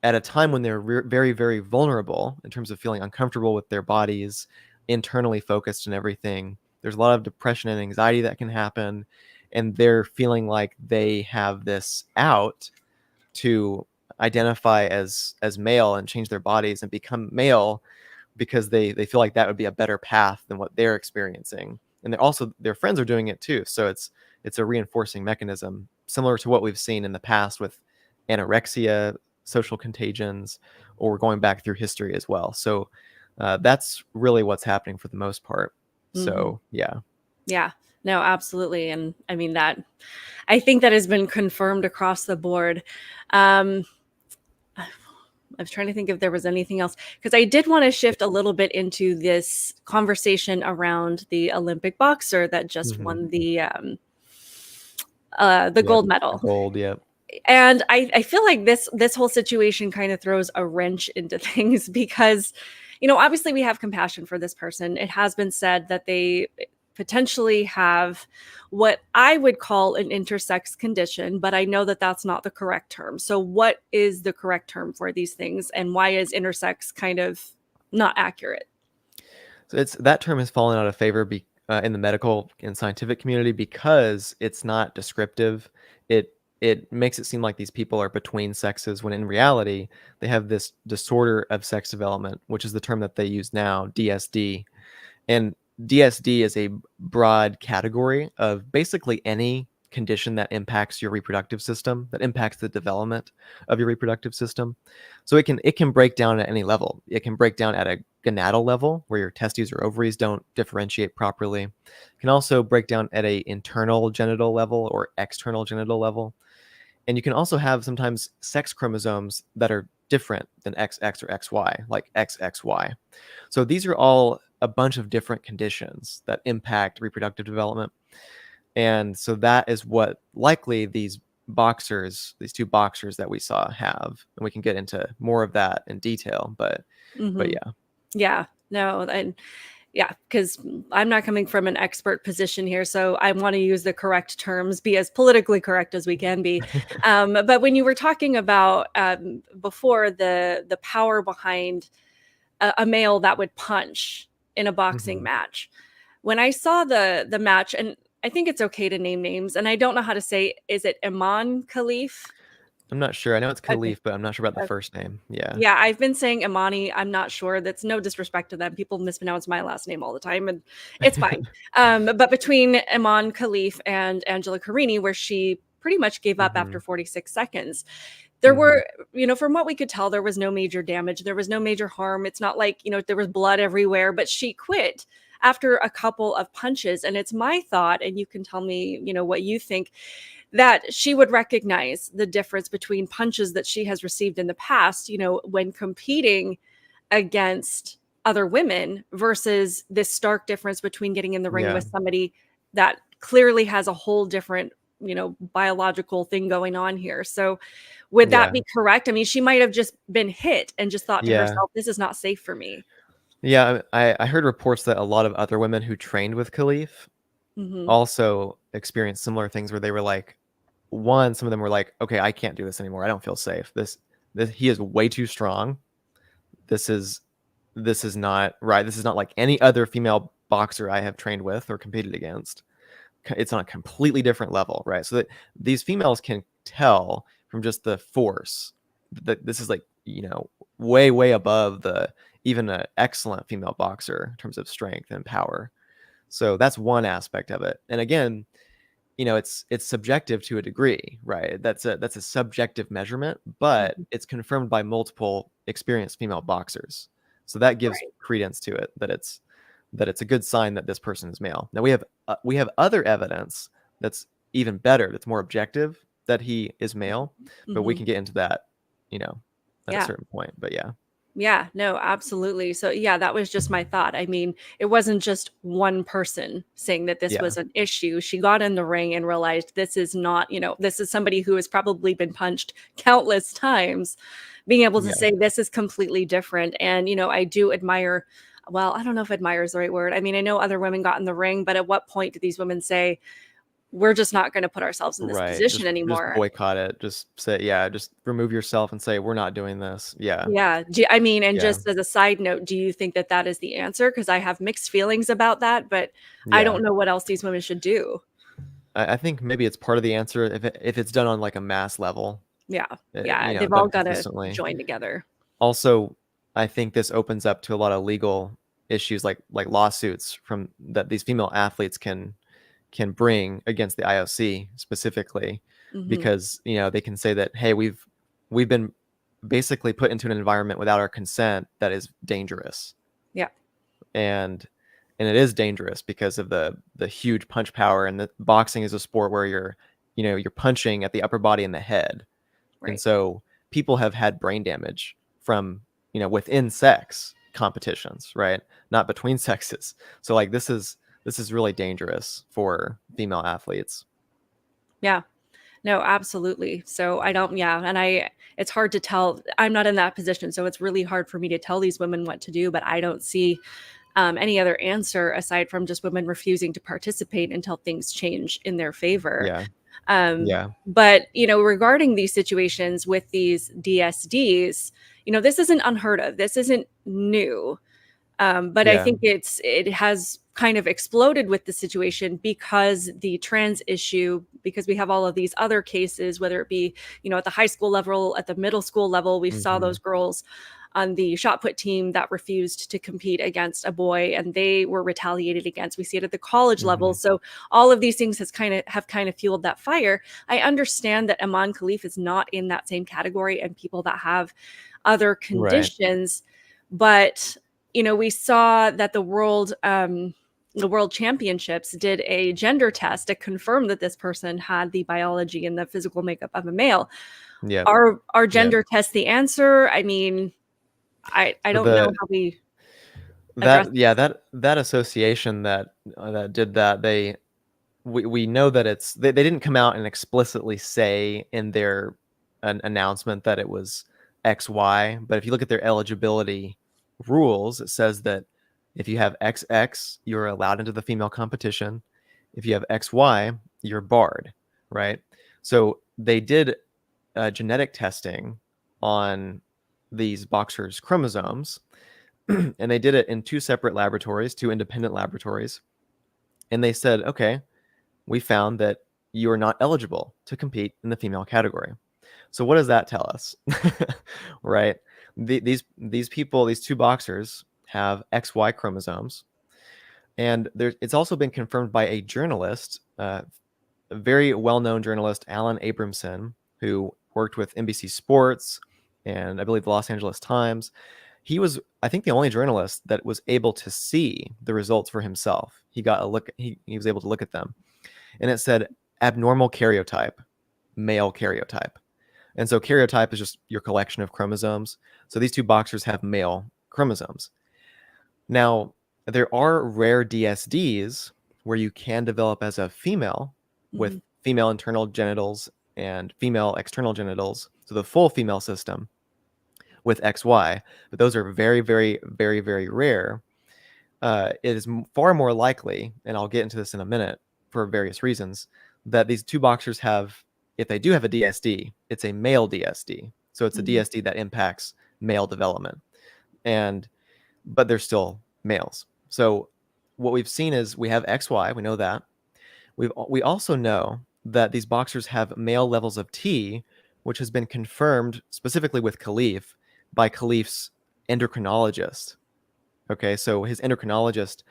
at a time when they're very, very vulnerable in terms of feeling uncomfortable with their bodies, internally focused and everything, there's a lot of depression and anxiety that can happen, and they're feeling like they have this out to identify as male and change their bodies and become male because they feel like that would be a better path than what they're experiencing. And they're also, their friends are doing it too. So it's a reinforcing mechanism similar to what we've seen in the past with anorexia, social contagions, or going back through history as well. So that's really what's happening for the most part. Mhm. So yeah. Yeah. No, absolutely. And I mean that I think that has been confirmed across the board. Um, I was trying to think if there was anything else because I did want to shift a little bit into this conversation around the Olympic boxer that just Hmm. won the Yep. gold The medal. gold. Yep. And I feel like this whole situation kind of throws a wrench into things because, obviously we have compassion for this person. It has been said that they potentially have what I would call an intersex condition, but I know that that's not the correct term. So what is the correct term for these things, and why is intersex kind of not accurate? So it's that term has fallen out of favor in the medical and scientific community because it's not descriptive. It makes it seem like these people are between sexes when in reality they have this disorder of sex development, which is the term that they use now, DSD. And DSD is a broad category of basically any condition that impacts your reproductive system, that impacts the development of your reproductive system. So it can break down at any level. It can break down at a gonadal level where your testes or ovaries don't differentiate properly. It can also break down at a internal genital level or external genital level. And you can also have sometimes sex chromosomes that are different than XX or XY, like XXY. So these are all a bunch of different conditions that impact reproductive development. And so that is what likely these two boxers that we saw have. And we can get into more of that in detail, but Hmm. yeah. Yeah, no, and yeah, because I'm not coming from an expert position here, so I want to use the correct terms, be as politically correct as we can be. But when you were talking about before the power behind a male that would punch in a boxing Hmm. match, when I saw the match, and I think it's okay to name names, and I don't know how to say, is it Imane Khelif? I'm not sure. I know it's Okay. Khalif, but I'm not sure about the first name. Yeah. Yeah, I've been saying Imani. I'm not sure. That's no disrespect to them. People mispronounce my last name all the time, and it's fine. But between Iman Khalif and Angela Carini, where she pretty much gave up Hmm. after 46 seconds, there Hmm. were, from what we could tell, there was no major damage. There was no major harm. It's not like, there was blood everywhere, but she quit after a couple of punches. And it's my thought, and you can tell me, what you think, that she would recognize the difference between punches that she has received in the past, when competing against other women versus this stark difference between getting in the ring Yeah. with somebody that clearly has a whole different, biological thing going on here. So would that Yeah. be correct? I mean, she might have just been hit and just thought to Yeah. herself, this is not safe for me. Yeah. I heard reports that a lot of other women who trained with Khalif Hmm. also experienced similar things where they were like, some of them were like, okay, I can't do this anymore. I don't feel safe. This he is way too strong. This is this is not right. This is not like any other female boxer I have trained with or competed against. It's on a completely different level, right? So that these females can tell from just the force that this is like, way above the even an excellent female boxer in terms of strength and power. So that's one aspect of it. And again, it's subjective to a degree, right? That's a subjective measurement, but Hmm. it's confirmed by multiple experienced female boxers. So that gives Right. credence to it that it's a good sign that this person is male. Now we have other evidence that's even better, that's more objective, that he is male, but we Hmm. can get into that, you know, at a Yeah. certain point. But yeah. Yeah, no, absolutely. So, yeah, that was just my thought. I mean, it wasn't just one person saying that this Yeah. was an issue. She got in the ring and realized this is not, this is somebody who has probably been punched countless times, being able to Yeah. say this is completely different. And, I do admire, well, I don't know if admire is the right word. I mean, I know other women got in the ring, but at what point do these women say, we're just not going to put ourselves in this Right. position Just anymore? boycott it. Just say, yeah, just remove yourself and say we're not doing this. Yeah. Yeah. I mean, and Yeah. just as a side note, do you think that that is the answer? Because I have mixed feelings about that, but I Yeah. don't know what else these women should do. I think maybe it's part of the answer if it's done on like a mass level. Yeah. Yeah. They've all done got to consistently. join together. Also, I think this opens up to a lot of legal issues like lawsuits from that these female athletes can bring against the IOC specifically, Hmm. because they can say that, hey, we've been basically put into an environment without our consent that is dangerous. Yeah. and and it is dangerous because of the huge punch power, and the boxing is a sport where you're punching at the upper body and the head. And Right. so people have had brain damage from within sex competitions, right? Not between sexes. So like this is really dangerous for female athletes. Yeah. No, absolutely. So I don't, yeah. And it's hard to tell. I'm not in that position. So it's really hard for me to tell these women what to do, but I don't see any other answer aside from just women refusing to participate until things change in their favor. Yeah. Um, Yeah. but, regarding these situations with these DSDs, this isn't unheard of. This isn't new. But I Yeah. think it has kind of exploded with the situation because the trans issue, because we have all of these other cases, whether it be, at the high school level, at the middle school level, we saw Hmm. those girls on the shot put team that refused to compete against a boy and they were retaliated against. We see it at the college level. Hmm. So all of these things have kind of fueled that fire. I understand that Imane Khelif is not in that same category and people that have other Right. conditions, but we saw that the world championships did a gender test to confirm that this person had the biology and the physical makeup of a male. Yep. Are Yep. gender tests the answer? I mean, I So don't know how we address that yeah that association that did that, we know that they didn't come out and explicitly say in their an announcement that it was XY, but if you look at their eligibility rules, it says that if you have XX, you're allowed into the female competition. If you have XY, you're barred, right? So they did genetic testing on these boxers' chromosomes, and they did it in two separate laboratories, two independent laboratories, and they said, okay, we found that you are not eligible to compete in the female category. So what does that tell us? Right? These people, these two boxers, have XY chromosomes, and it's also been confirmed by a journalist, a very well-known journalist, Alan Abramson, who worked with NBC Sports and I believe the Los Angeles Times. He was, I think, the only journalist that was able to see the results for himself. He got a look. He was able to look at them, and it said abnormal karyotype, male karyotype. And so karyotype is just your collection of chromosomes. So these two boxers have male chromosomes. Now, there are rare DSDs where you can develop as a female with Mhm. female internal genitals and female external genitals, so the full female system with XY, but those are very, very, very, very rare. It is far more likely, and I'll get into this in a minute for various reasons, that these two boxers have, if they do have a DSD, it's a male DSD. So it's a Mhm. DSD that impacts male development. But they're still males. So what we've seen is we have XY, we know that. We also know that these boxers have male levels of T, which has been confirmed specifically with Khelif by Khelif's endocrinologist. Okay, so his endocrinologist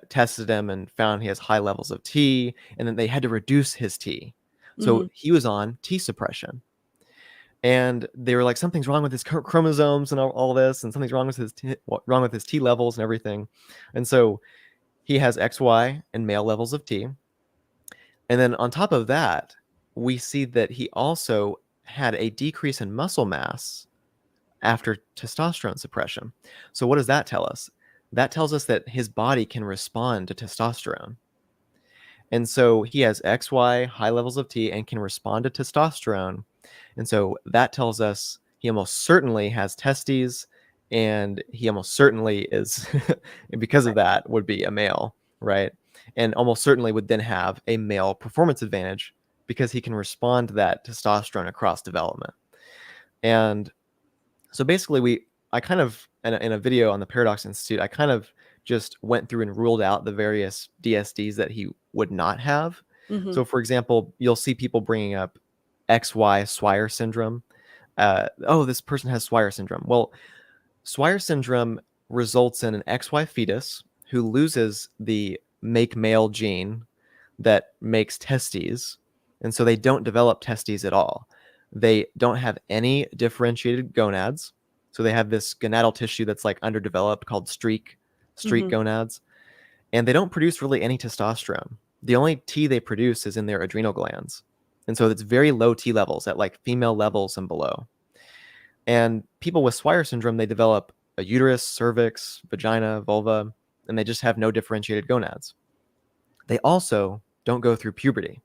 tested him and found he has high levels of T, and then they had to reduce his T. So Mhm. he was on T suppression. And they were like, something's wrong with his chromosomes and all this, and something's wrong with his T levels and everything. And so he has XY and male levels of T. And then on top of that, we see that he also had a decrease in muscle mass after testosterone suppression. So what does that tell us? That tells us that his body can respond to testosterone. And so he has XY, high levels of T, and can respond to testosterone. And so that tells us he almost certainly has testes, and he almost certainly is, and because of that, would be a male, right? And almost certainly would then have a male performance advantage because he can respond to that testosterone across development. And so basically, I kind of in a video on the Paradox Institute, I kind of just went through and ruled out the various DSDs that he would not have. Mhm. So, for example, you'll see people bringing up XY Swire syndrome. This person has Swire syndrome. Well, Swire syndrome results in an XY fetus who loses the make male gene that makes testes. And so they don't develop testes at all. They don't have any differentiated gonads. So they have this gonadal tissue that's like underdeveloped called streak gonads. And they don't produce really any testosterone. The only T they produce is in their adrenal glands. And so it's very low T levels at like female levels and below. And people with Swire syndrome, they develop a uterus, cervix, vagina, vulva, and they just have no differentiated gonads. They also don't go through puberty.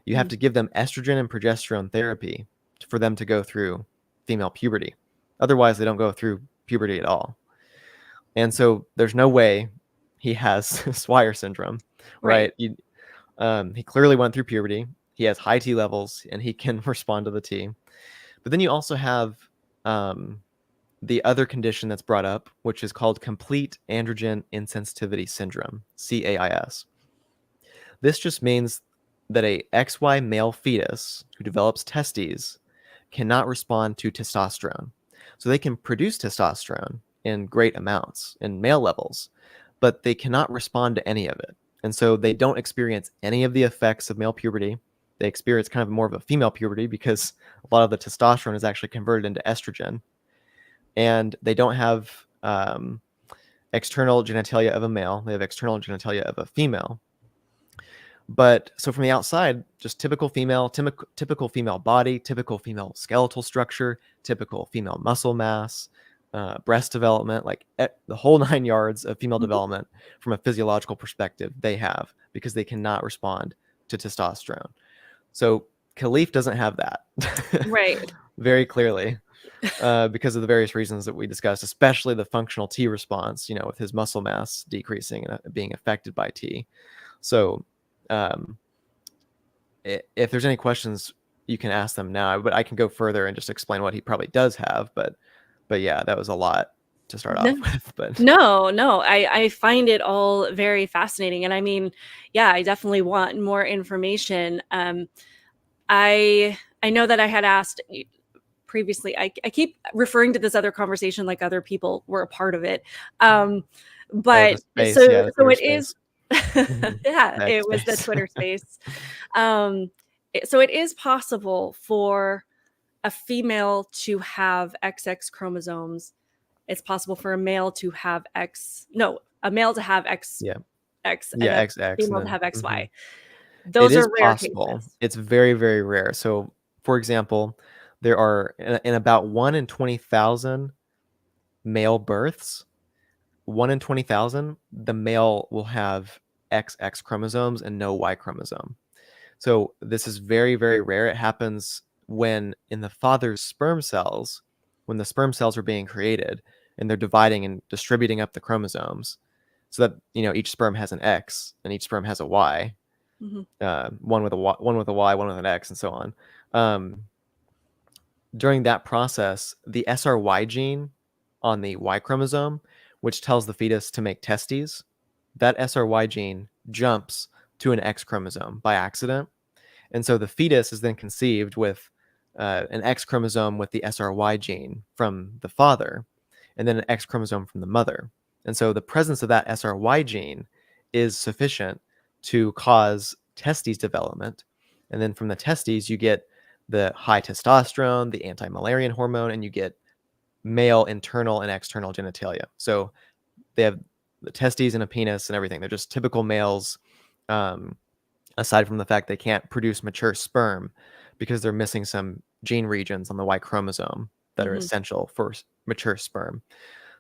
You have to give them estrogen and progesterone therapy for them to go through female puberty. Otherwise, they don't go through puberty at all. And so there's no way he has Swire syndrome, right? He clearly went through puberty. He has high T levels, and he can respond to the T. But then you also have the other condition that's brought up, which is called complete androgen insensitivity syndrome, CAIS. This just means that a XY male fetus who develops testes cannot respond to testosterone. So they can produce testosterone in great amounts in male levels, but they cannot respond to any of it. And so they don't experience any of the effects of male puberty. They experience kind of more of a female puberty because a lot of the testosterone is actually converted into estrogen. And they don't have external genitalia of a male. They have external genitalia of a female. But so from the outside, just typical female body, typical female skeletal structure, typical female muscle mass, breast development, like the whole 9 yards of female development from a physiological perspective they have, because they cannot respond to testosterone. So Khelif doesn't have that. Right. Very clearly, because of the various reasons that we discussed, especially the functional T response, with his muscle mass decreasing and being affected by T. So if there's any questions, you can ask them now, but I can go further and just explain what he probably does have. But yeah, that was a lot to start off with. But no, I find it all very fascinating. And I mean, yeah, I definitely want more information. I know that I had asked previously, I keep referring to this other conversation like other people were a part of it. But space, so Twitter it space. is, yeah, it was the Twitter space. So it is possible for a female to have XX chromosomes. It's possible for a male to have a male to have X, and a female to have XY. Those are rare possible. cases. It's very, very rare. So, for example, there are in about 1 in 20,000 male births, 1 in 20,000, the male will have XX chromosomes and no Y chromosome. So this is very, very rare. It happens when in the father's sperm cells, when the sperm cells are being created and they're dividing and distributing up the chromosomes so that, each sperm has an X and each sperm has a Y, one with a Y, one with an X, and so on. During that process, the SRY gene on the Y chromosome, which tells the fetus to make testes, that SRY gene jumps to an X chromosome by accident. And so the fetus is then conceived with an X chromosome with the SRY gene from the father, and then an X chromosome from the mother. And so the presence of that SRY gene is sufficient to cause testes development. And then from the testes, you get the high testosterone, the anti-Müllerian hormone, and you get male internal and external genitalia. So they have the testes and a penis and everything. They're just typical males, aside from the fact they can't produce mature sperm because they're missing some gene regions on the Y chromosome that are essential for mature sperm.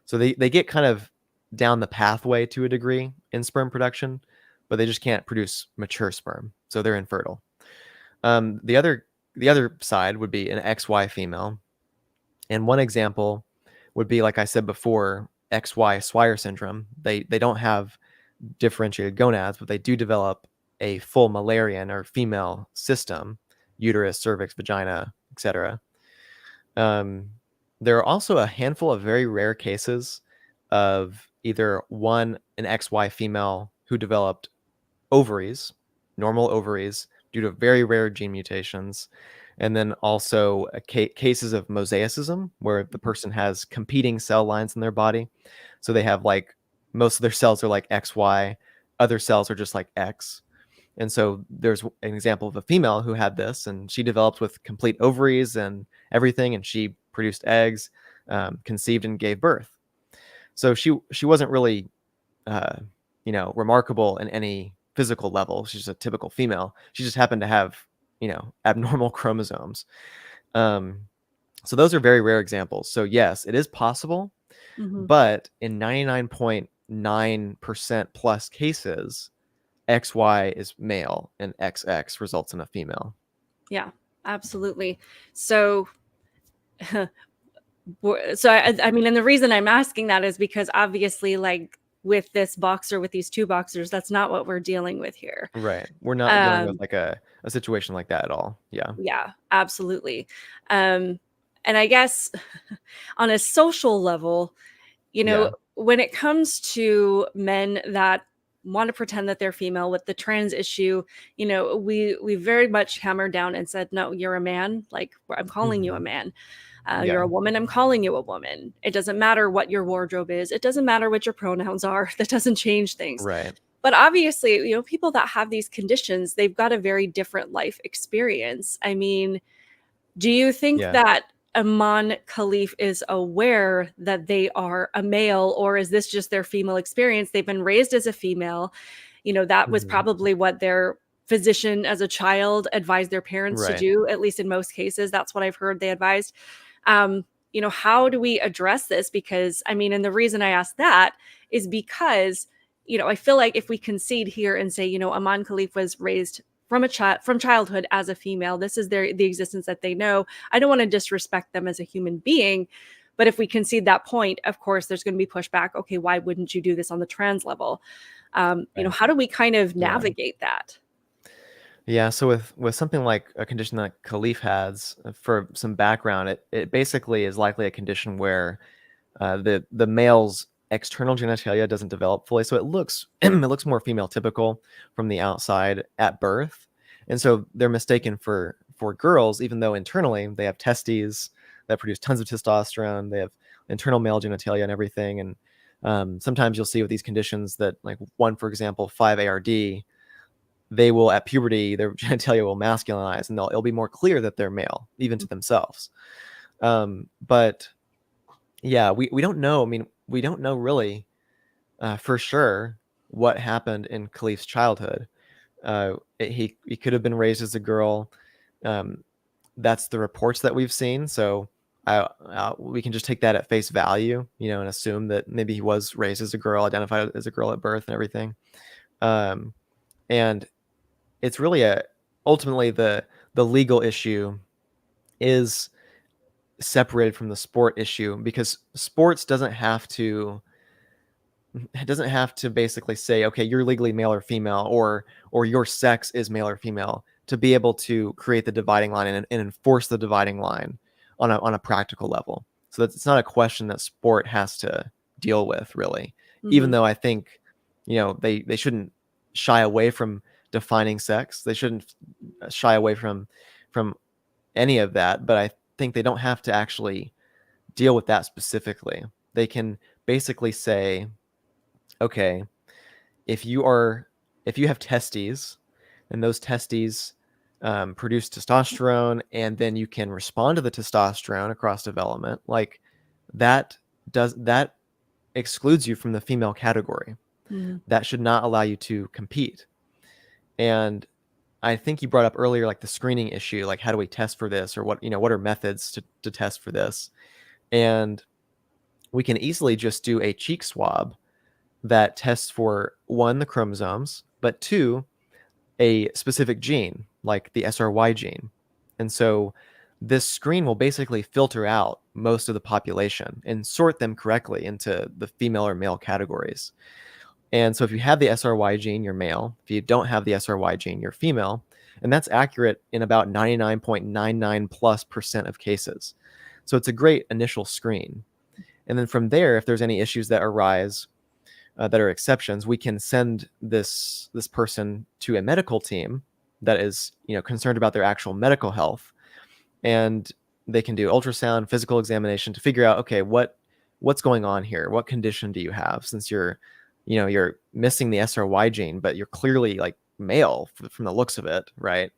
So they get kind of down the pathway to a degree in sperm production, but they just can't produce mature sperm. So they're infertile. The other side would be an XY female. And one example would be, like I said before, XY Swire syndrome. They don't have differentiated gonads, but they do develop a full Müllerian or female system, uterus, cervix, vagina, etc. There are also a handful of very rare cases of either an XY female who developed ovaries, normal ovaries, due to very rare gene mutations, And then also cases of mosaicism, where the person has competing cell lines in their body. So they have like, most of their cells are like XY, other cells are just like X. And so there's an example of a female who had this, and she developed with complete ovaries and everything, and she produced eggs, conceived and gave birth. So she wasn't really, uh, remarkable in any physical level. She's a typical female. She just happened to have, abnormal chromosomes. Um, so those are very rare examples. So yes, it is possible, Mhm. but in 99.9% plus cases, XY is male and XX results in a female. Yeah, absolutely. So I mean, and the reason I'm asking that is because obviously, like with this boxer, with these two boxers, that's not what we're dealing with here. Right. We're not dealing with Um, like a situation like that at all. Yeah. yeah, absolutely. Um, and I guess on a social level, Yeah. when it comes to men that want to pretend that they're female with the trans issue, we very much hammered down and said, no, you're a man. Like, I'm calling you a Mhm. man. You're Yeah. a woman. I'm calling you a woman. It doesn't matter what your wardrobe is. It doesn't matter what your pronouns are. That doesn't change things. Right. But obviously, people that have these conditions, they've got a very different life experience. I mean, do you think Yeah. that Imane Khelif is aware that they are a male, or is this just their female experience? They've been raised as a female. That was Mhm. probably what their physician as a child advised their parents to Right. do, at least in most cases. That's what I've heard they advised. Um, how do we address this? Because I mean, and the reason I ask that is because, I feel like if we concede here and say, Imane Khelif was raised from childhood as a female, this is the existence that they know. I don't want to disrespect them as a human being, but if we concede that point, of course there's going to be pushback. Okay, why wouldn't you do this on the trans level? Right. How do we kind of Yeah. navigate that? Yeah, so with something like a condition that Khalif has, for some background, it basically is likely a condition where the male's external genitalia doesn't develop fully, so it looks it looks more female typical from the outside at birth, and so they're mistaken for girls, even though internally they have testes that produce tons of testosterone. They have internal male genitalia and everything, and sometimes you'll see with these conditions that, like one, for example, 5-ARD, they will at puberty their genitalia will masculinize, and it'll be more clear that they're male even to themselves. But yeah, we don't know. I mean, we don't know really, for sure, what happened in Khalif's childhood. He could have been raised as a girl. Um, that's the reports that we've seen. So we can just take that at face value, and assume that maybe he was raised as a girl, identified as a girl at birth, and everything. Um, and it's really ultimately the legal issue is separated from the sport issue, because sports doesn't have to basically say, okay, you're legally male or female, or your sex is male or female, to be able to create the dividing line and enforce the dividing line on a practical level. So it's not a question that sport has to deal with, really. Even Mhm. though I think, they shouldn't shy away from defining sex. They shouldn't shy away from any of that, but I think they don't have to actually deal with that specifically. They can basically say, okay, if you have testes, and those testes produce testosterone, and then you can respond to the testosterone across development, like that excludes you from the female category. Mhm. That should not allow you to compete. And I think you brought up earlier, like the screening issue, like how do we test for this, or what are methods to test for this? And we can easily just do a cheek swab that tests for, one, the chromosomes, but two, a specific gene, like the SRY gene. And so this screen will basically filter out most of the population and sort them correctly into the female or male categories. And so if you have the SRY gene, you're male. If you don't have the SRY gene, you're female. And that's accurate in about 99.99 plus percent of cases. So it's a great initial screen. And then from there, if there's any issues that arise, that are exceptions, we can send this person to a medical team that is, concerned about their actual medical health. and they can do ultrasound, physical examination to figure out, okay, what's going on here? What condition do you have? Since you're missing the SRY gene, but you're clearly like male from the looks of it, right?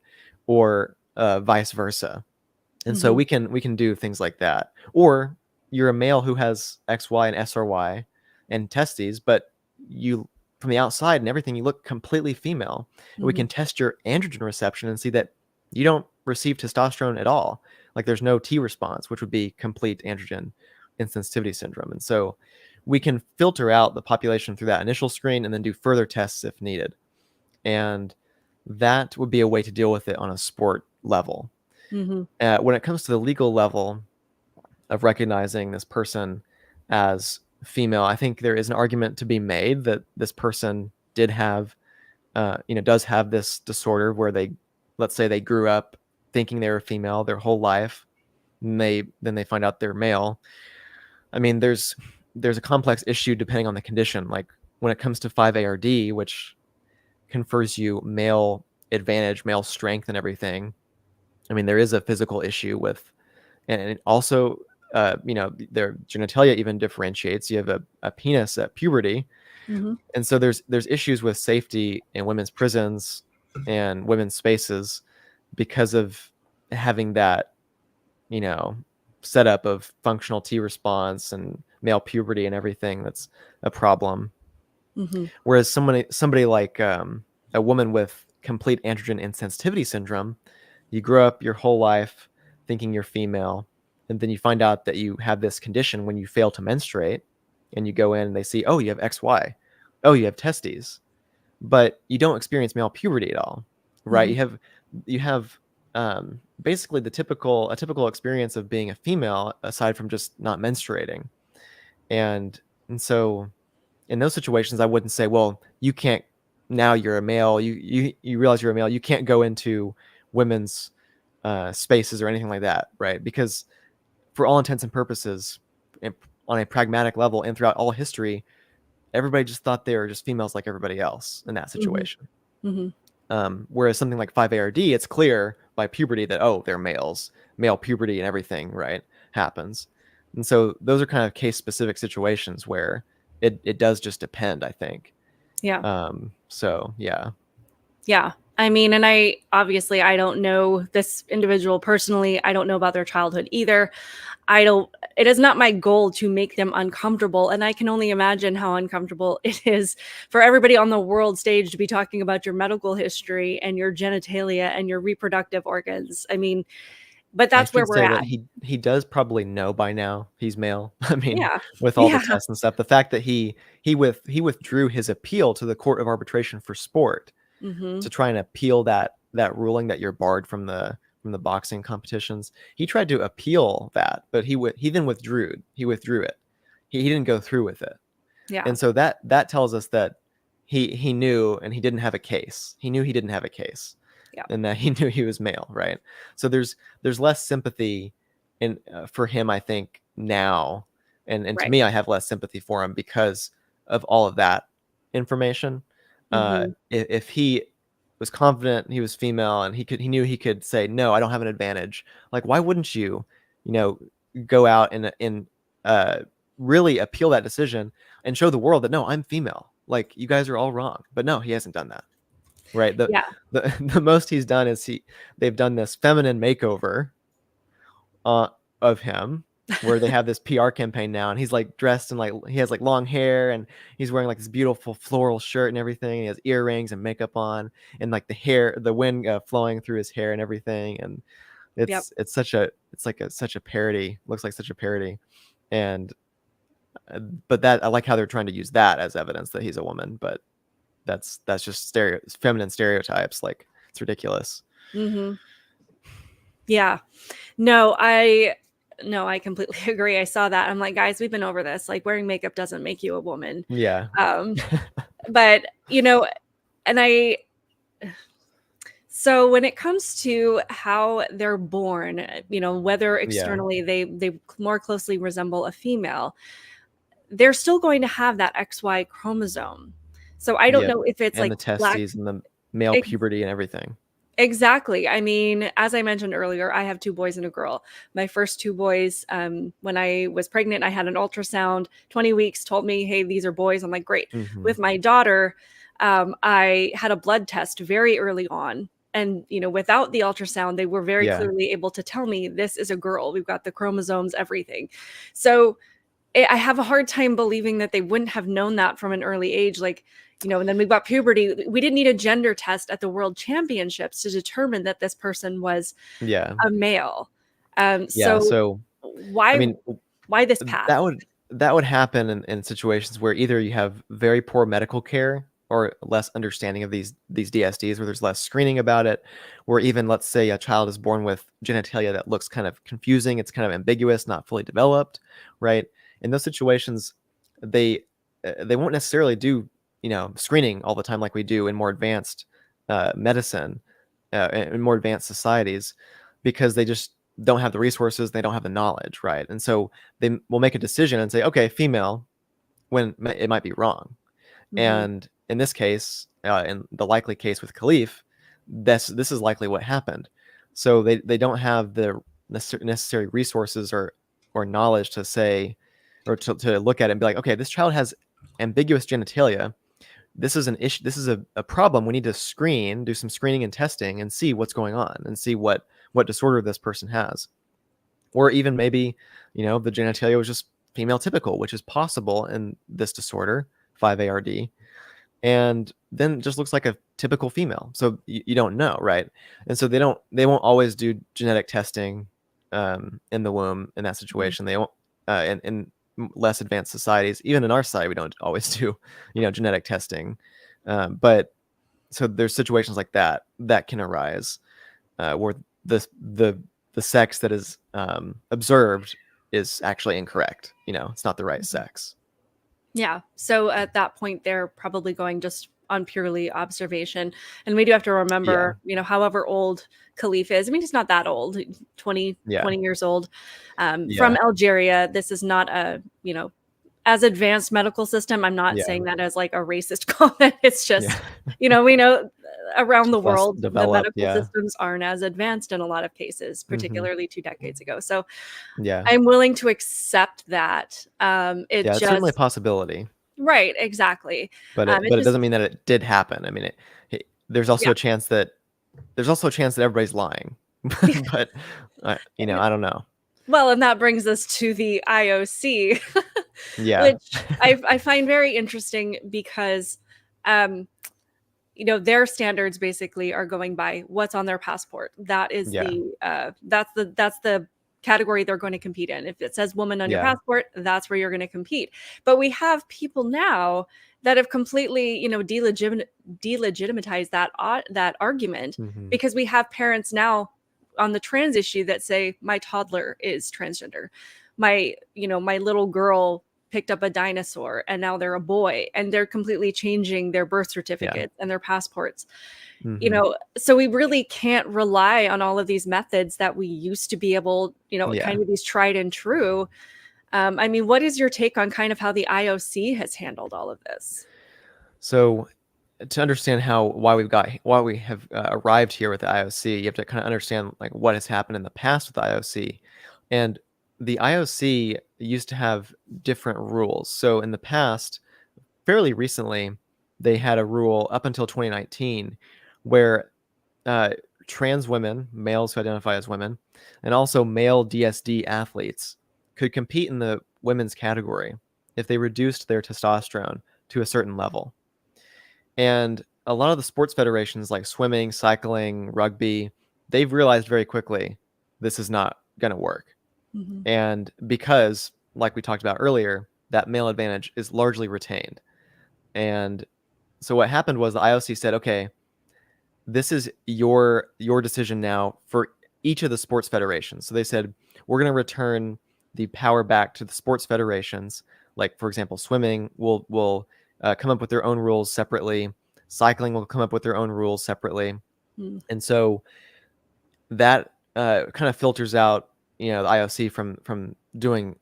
Or vice versa. And so Mhm. we can do things like that. Or you're a male who has XY and SRY and testes, but you from the outside and everything, you look completely female. And we Mhm. can test your androgen reception and see that you don't receive testosterone at all. Like there's no T response, which would be complete androgen insensitivity syndrome. And so we can filter out the population through that initial screen and then do further tests if needed. And that would be a way to deal with it on a sport level. Mhm. When it comes to the legal level of recognizing this person as female, I think there is an argument to be made that this person does have this disorder where let's say they grew up thinking they were female their whole life, and then they find out they're male. I mean, there's a complex issue depending on the condition. Like when it comes to 5-ARD, which confers you male advantage, male strength, and everything. I mean, there is a physical issue with, and it also, their genitalia even differentiates. You have a penis at puberty, Mhm. and so there's issues with safety in women's prisons and women's spaces because of having that, you know, setup of functional T response and male puberty and everything. That's a problem. Mhm. Whereas somebody like a woman with complete androgen insensitivity syndrome, you grow up your whole life thinking you're female, and then you find out that you have this condition when you fail to menstruate, and you go in and they see, oh, you have XY, oh, you have testes, but you don't experience male puberty at all, right? Mhm. You have basically a typical experience of being a female aside from just not menstruating, and so in those situations, I wouldn't say, well, you can't, now you're a male, you realize you're a male, you can't go into women's spaces or anything like that, right? Because for all intents and purposes, on a pragmatic level and throughout all history, everybody just thought they were just females like everybody else in that Mhm. situation. Mhm. Whereas something like 5-ARD, it's clear by puberty that, oh, they're males, male puberty and everything, right, happens. And so those are kind of case specific situations where it does just depend, I think. Yeah. So yeah. Yeah. I mean, and I don't know this individual personally. I don't know about their childhood either. I don't it is not my goal to make them uncomfortable, and I can only imagine how uncomfortable it is for everybody on the world stage to be talking about your medical history and your genitalia and your reproductive organs. I mean, but I that's where should we're say at. that he does probably know by now he's male. I mean, Yeah. with all the Yeah. tests and stuff, the fact that he withdrew his appeal to the Court of Arbitration for Sport to Mhm. try and appeal that ruling that you're barred from the boxing competitions. He tried to appeal that, but he then withdrew. He withdrew it. He didn't go through with it. Yeah. And so that tells us that he knew and he didn't have a case. He knew he didn't have a case, Yeah. and that he knew he was male, right? So there's less sympathy in for him, I think now, and to Right. me, I have less sympathy for him because of all of that information. Mhm. If he was confident he was female and he knew he could say no, I don't have an advantage. Like why wouldn't you know, go out and uh, really appeal that decision and show the world that no, I'm female. Like you guys are all wrong. But no, he hasn't done that. Right. The Yeah. the the most he's done is they've done this feminine makeover uh of him where they have this PR campaign now and he's like dressed in like he has like long hair and he's wearing like this beautiful floral shirt and everything. And he has earrings and makeup on and like the wind flowing through his hair and everything. And Yep. it's such a parody. Looks like such a parody. And but that I like how they're trying to use that as evidence that he's a woman, but that's just feminine stereotypes. Like it's ridiculous. Mhm. Yeah. No, I no, I completely agree. I saw that. I'm like, guys, we've been over this. Like wearing makeup doesn't make you a woman. Yeah. Um, but and so when it comes to how they're born, whether Yeah. externally they more closely resemble a female, they're still going to have that XY chromosome. So I don't Yep. know if it's And like the lack testes and the male ex- puberty and everything. Exactly. I mean, as I mentioned earlier, I have 2 boys and a girl. My first 2 boys, when I was pregnant, I had an ultrasound, 20 weeks, told me, "Hey, these are boys." I'm like, "Great." Mhm. With my daughter, I had a blood test very early on, and, without the ultrasound, they were very Yeah. clearly able to tell me, "This is a girl. We've got the chromosomes, everything." So, I have a hard time believing that they wouldn't have known that from an early age, like, and then we've got puberty. We didn't need a gender test at the world championships to determine that this person was Yeah. a male. Yeah, So so, I why mean, why this path? that would that would happen in situations where either you have very poor medical care or less understanding of these DSDs, where there's less screening about it, or even, let's say, a child is born with genitalia that looks kind of confusing, it's kind of ambiguous, not fully developed, right? In those situations, they they won't necessarily do, screening all the time like we do in more advanced medicine, in more advanced societies, because they just don't have the resources, they don't have the knowledge, right? And so they will make a decision and say, okay, female, when it might be wrong. Mhm, And in this case, in the likely case with Khalif, this is likely what happened. So they don't have the necessary resources or knowledge to say, or to look at it and be like, okay, this child has ambiguous genitalia. This is an issue. This is a problem. We need to do some screening and testing and see what's going on and see what disorder this person has. Or even maybe, the genitalia was just female typical, which is possible in this disorder, 5ARD, and then it just looks like a typical female. So you don't know, right? And so they won't always do genetic testing in the womb in that mhm. situation. They won't in less advanced societies. Even in our society, we don't always do genetic testing. But so there's situations like that can arise where the the the sex that is observed is actually incorrect. It's not the right Mhm. sex. Yeah. So at that point, they're probably going just on purely observation. And we do have to Yeah, remember, however old Khalif is. I mean, he's not that old, 20, yeah, 20 years old, from yeah, Algeria. This is not a, as advanced medical system. I'm not yeah, saying that as like a racist comment. It's yeah. just, we know around the Just less world, the developed. medical Yeah. systems aren't as advanced in a lot of cases, Hmm. particularly 2 decades ago. So Yeah, I'm willing to accept that. It yeah. It's certainly a just possibility, Right, exactly. It but it just doesn't mean that it did happen. I mean, there's also yeah. a chance that everybody's lying, but I don't know. Well, and that brings us to the IOC, Yeah, which I find very interesting because, um, their standards basically are going by what's on their passport. That is yeah, that's the category they're going to compete in. If it says woman on your yeah, passport, that's where you're going to compete. But we have people now that have completely, delegitimized that argument hmm, because we have parents now on the trans issue that say my toddler is transgender. My little girl picked up a dinosaur and now they're a boy and they're completely changing their birth yeah, certificates and their passports. hmm, So we really can't rely on all of these methods that we used to be able, yeah. kind of these tried and true. I mean, what is your take on kind of how the IOC has handled all of this? So to understand why we have arrived here with the IOC, you have to kind of understand like what has happened in the past with the IOC. And the IOC used to have different rules. So in the past, fairly recently, they had a rule up until 2019 where uh, trans women, males who identify as women, and also male DSD athletes could compete in the women's category if they reduced their testosterone to a certain level. And a lot of the sports federations like swimming, cycling, rugby, they've realized very quickly this is not going to work. Mhm. And because, like we talked about earlier, that male advantage is largely retained. And so what happened was the IOC said, okay, this is your decision now for each of the sports federations. So they said, we're going to return the power back to the sports federations. Like, for example, swimming will come up with their own rules separately. Cycling will come up with their own rules separately. Mm. And so that kind of filters out, the IOC from doing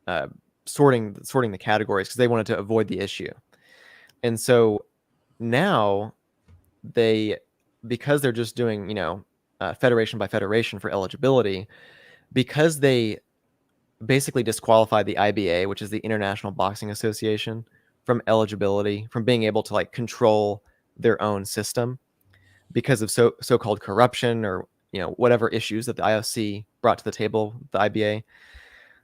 uh, sorting the categories because they wanted to avoid the issue. And so now they because they're just doing, federation by federation for eligibility, because they basically disqualify the IBA, which is the International Boxing Association, from eligibility, from being able to like control their own system because of so-called corruption or whatever issues that the IOC brought to the table, the IBA.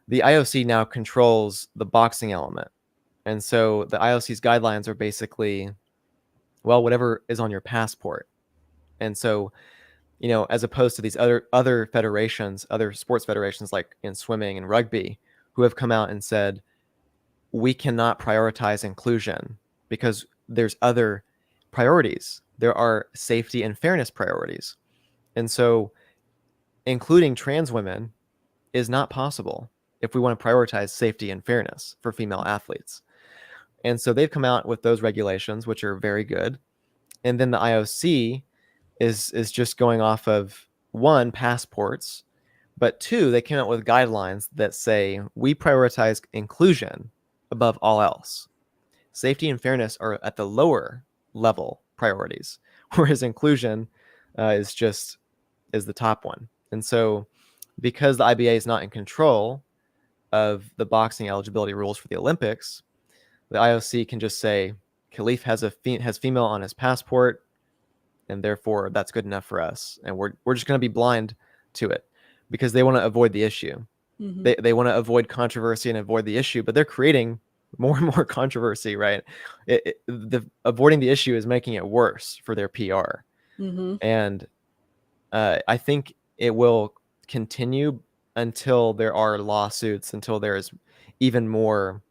The IOC now controls the boxing element. And so the IOC's guidelines are basically, well, whatever is on your passport. And so, as opposed to these other federations, other sports federations like in swimming and rugby, who have come out and said, we cannot prioritize inclusion because there's other priorities. There are safety and fairness priorities. And so including trans women is not possible if we want to prioritize safety and fairness for female athletes. And so they've come out with those regulations, which are very good. And then the IOC is just going off of, one, passports, but two, they came out with guidelines that say we prioritize inclusion above all else. Safety and fairness are at the lower level priorities, whereas inclusion is the top one. And so because the IBA is not in control of the boxing eligibility rules for the Olympics, the IOC can just say Khelif has female on his passport, and therefore that's good enough for us, and we're just going to be blind to it because they want to avoid the issue. Mm-hmm. They want to avoid controversy and avoid the issue, but they're creating more and more controversy, right? Avoiding the issue is making it worse for their PR. Mm-hmm. And I think it will continue until there are lawsuits, until there's even more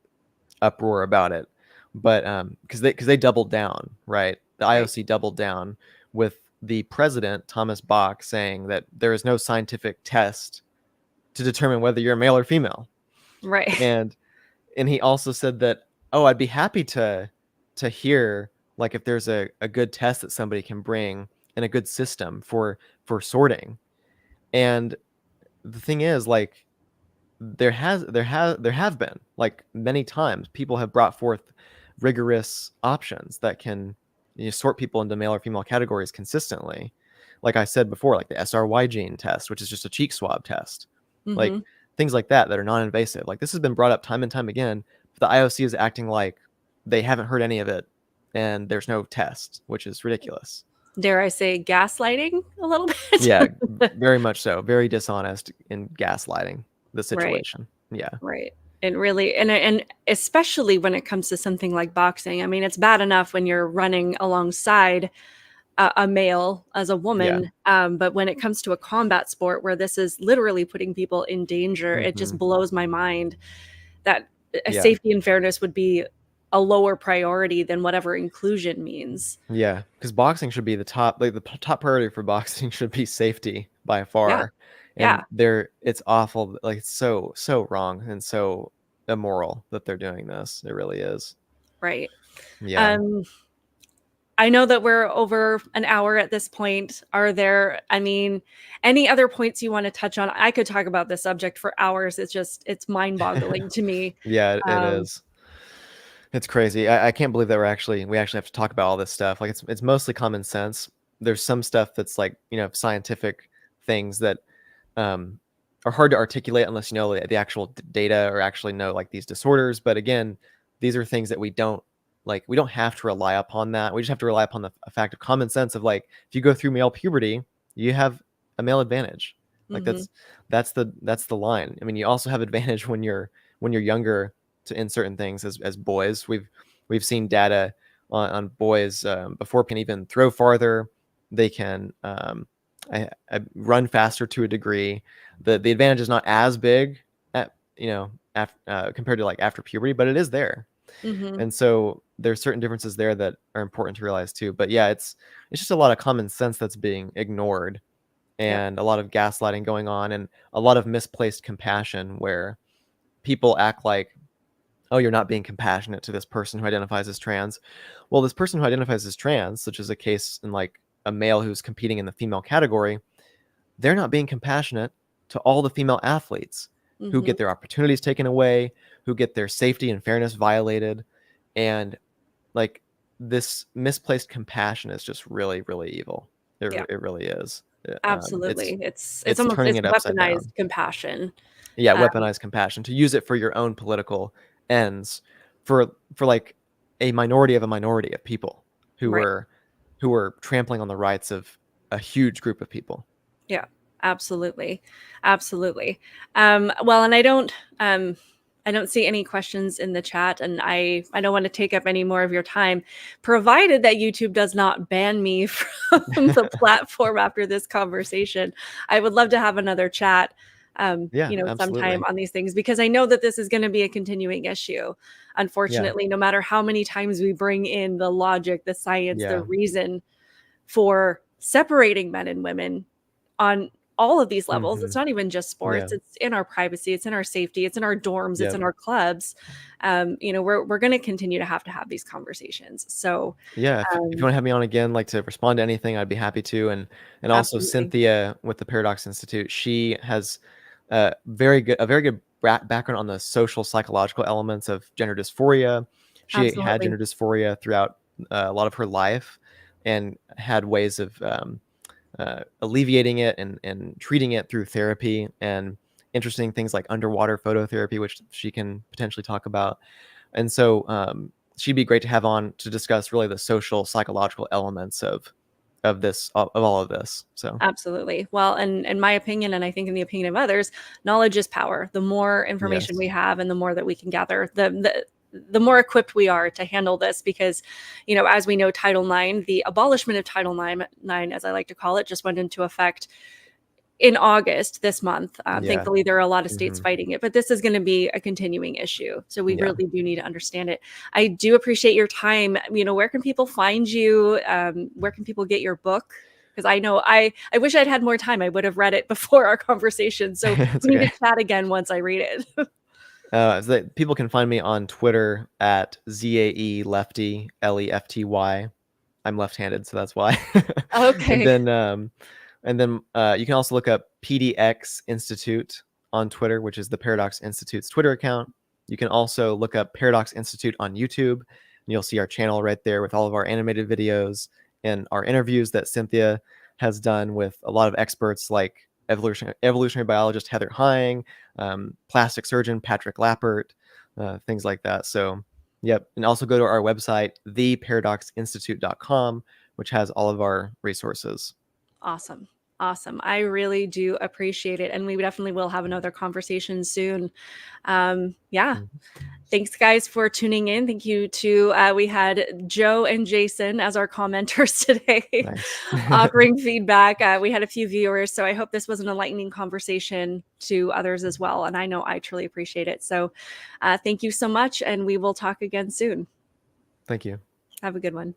uproar about it. But because they doubled down, right? The IOC doubled down with the president, Thomas Bach, saying that there is no scientific test to determine whether you're male or female. Right. And he also said that, oh, I'd be happy to hear like if there's a good test that somebody can bring and a good system for sorting. And the thing is, like, there have been, like, many times people have brought forth rigorous options that can sort people into male or female categories consistently. Like I said before, like the SRY gene test, which is just a cheek swab test. Mm-hmm. Like things like that are non-invasive. Like this has been brought up time and time again, but the IOC is acting like they haven't heard any of it and there's no test, which is ridiculous. Dare I say gaslighting a little bit? Yeah, very much so. Very dishonest in gaslighting the situation. Right. Yeah. Right. And really, and especially when it comes to something like boxing. I mean, it's bad enough when you're running alongside a male as a woman. Yeah. But when it comes to a combat sport where this is literally putting people in danger, it just blows my mind that safety and fairness would be a lower priority than whatever inclusion means. Yeah, because boxing should be the top priority for boxing should be safety by far. And it's awful. Like it's so wrong and so immoral that they're doing this. It really is. Right. Yeah. I know that we're over an hour at this point. Are there, any other points you want to touch on? I could talk about this subject for hours. It's mind-boggling to me. Yeah, it is. It's crazy. I can't believe that we actually have to talk about all this stuff. Like it's mostly common sense. There's some stuff that's like, scientific things that are hard to articulate unless you know the actual data or actually know like these disorders. But again, these are things that we don't have to rely upon that. We just have to rely upon the fact of common sense of like, if you go through male puberty, you have a male advantage. Like that's the line. I mean, you also have advantage when you're younger in certain things as boys. We've seen data on boys before can even throw farther. They can I run faster to a degree. The advantage is not as big at compared to like after puberty, but it is there. Mm-hmm. And so there's certain differences there that are important to realize too. But yeah, it's just a lot of common sense that's being ignored, and a lot of gaslighting going on, and a lot of misplaced compassion where people act like, oh, you're not being compassionate to this person who identifies as trans. Well, this person who identifies as trans, such as a case in like a male who's competing in the female category, they're not being compassionate to all the female athletes who get their opportunities taken away, who get their safety and fairness violated. And like this misplaced compassion is just really, really evil. Yeah, It really is. absolutely. It's It's almost turning it's it upside weaponized down. compassion. Yeah, Um, weaponized compassion to use it for your own political ends, for like a minority of a minority of people who right. were who were trampling on the rights of a huge group of people. Yeah, absolutely. Absolutely. Well, and I don't see any questions in the chat, and I don't want to take up any more of your time, provided that YouTube does not ban me from the platform after this conversation. I would love to have another chat, Yeah, sometime absolutely. on these things, because I know that this is going to be a continuing issue. Yeah, Unfortunately, no matter how many times we bring in the logic, the science, the yeah. reason for separating men and women on all of these levels. It's Mhm. not even just sports. Yeah. It's in our privacy. It's in our safety. It's in our dorms. It's Yep. in our clubs. We're going to continue to have these conversations. So, Yeah, if you um, wanna have me on again, like, to respond to anything, I'd be happy to, and also absolutely, Cynthia with the Paradox Institute, she has a very good background on the social psychological elements of gender dysphoria. She had absolutely, gender dysphoria throughout a lot of her life and had ways of alleviating it and treating it through therapy and interesting things like underwater phototherapy, which she can potentially talk about. And so she'd be great to have on to discuss really the social psychological elements of all of this. So absolutely. Well, and in my opinion, and I think in the opinion of others, knowledge is power. The more information we yes. have, and the more that we can gather, the more equipped we are to handle this. Because, as we know, Title IX, the abolishment of Title IX, as I like to call it, just went into effect in August this month. Yeah. Thankfully, there are a lot of states Hmm. fighting it, but this is going to be a continuing issue. So we Yeah. really do need to understand it. I do appreciate your time. Where can people find you? Where can people get your book? Because I know I wish I'd had more time. I would have read it before our conversation. So It's we need okay. to chat again once I read it. So that people can find me on Twitter at ZAE Lefty LEFTY. I'm left-handed, so that's why. and Okay. then um, you can also look up PDX Institute on Twitter, which is the Paradox Institute's Twitter account. You can also look up Paradox Institute on YouTube, and you'll see our channel right there with all of our animated videos and our interviews that Cynthia has done with a lot of experts like evolutionary biologist Heather Heying, plastic surgeon Patrick Lappert, things like that. So, yep. And also go to our website, theparadoxinstitute.com, which has all of our resources. Awesome. Awesome. I really do appreciate it. And we definitely will have another conversation soon. Yeah. Mhm. Thanks, guys, for tuning in. Thank you to, we had Joe and Jason as our commenters today, Nice. offering feedback. We had a few viewers, so I hope this was an enlightening conversation to others as well. And I know I truly appreciate it. So thank you so much. And we will talk again soon. Thank you. Have a good one.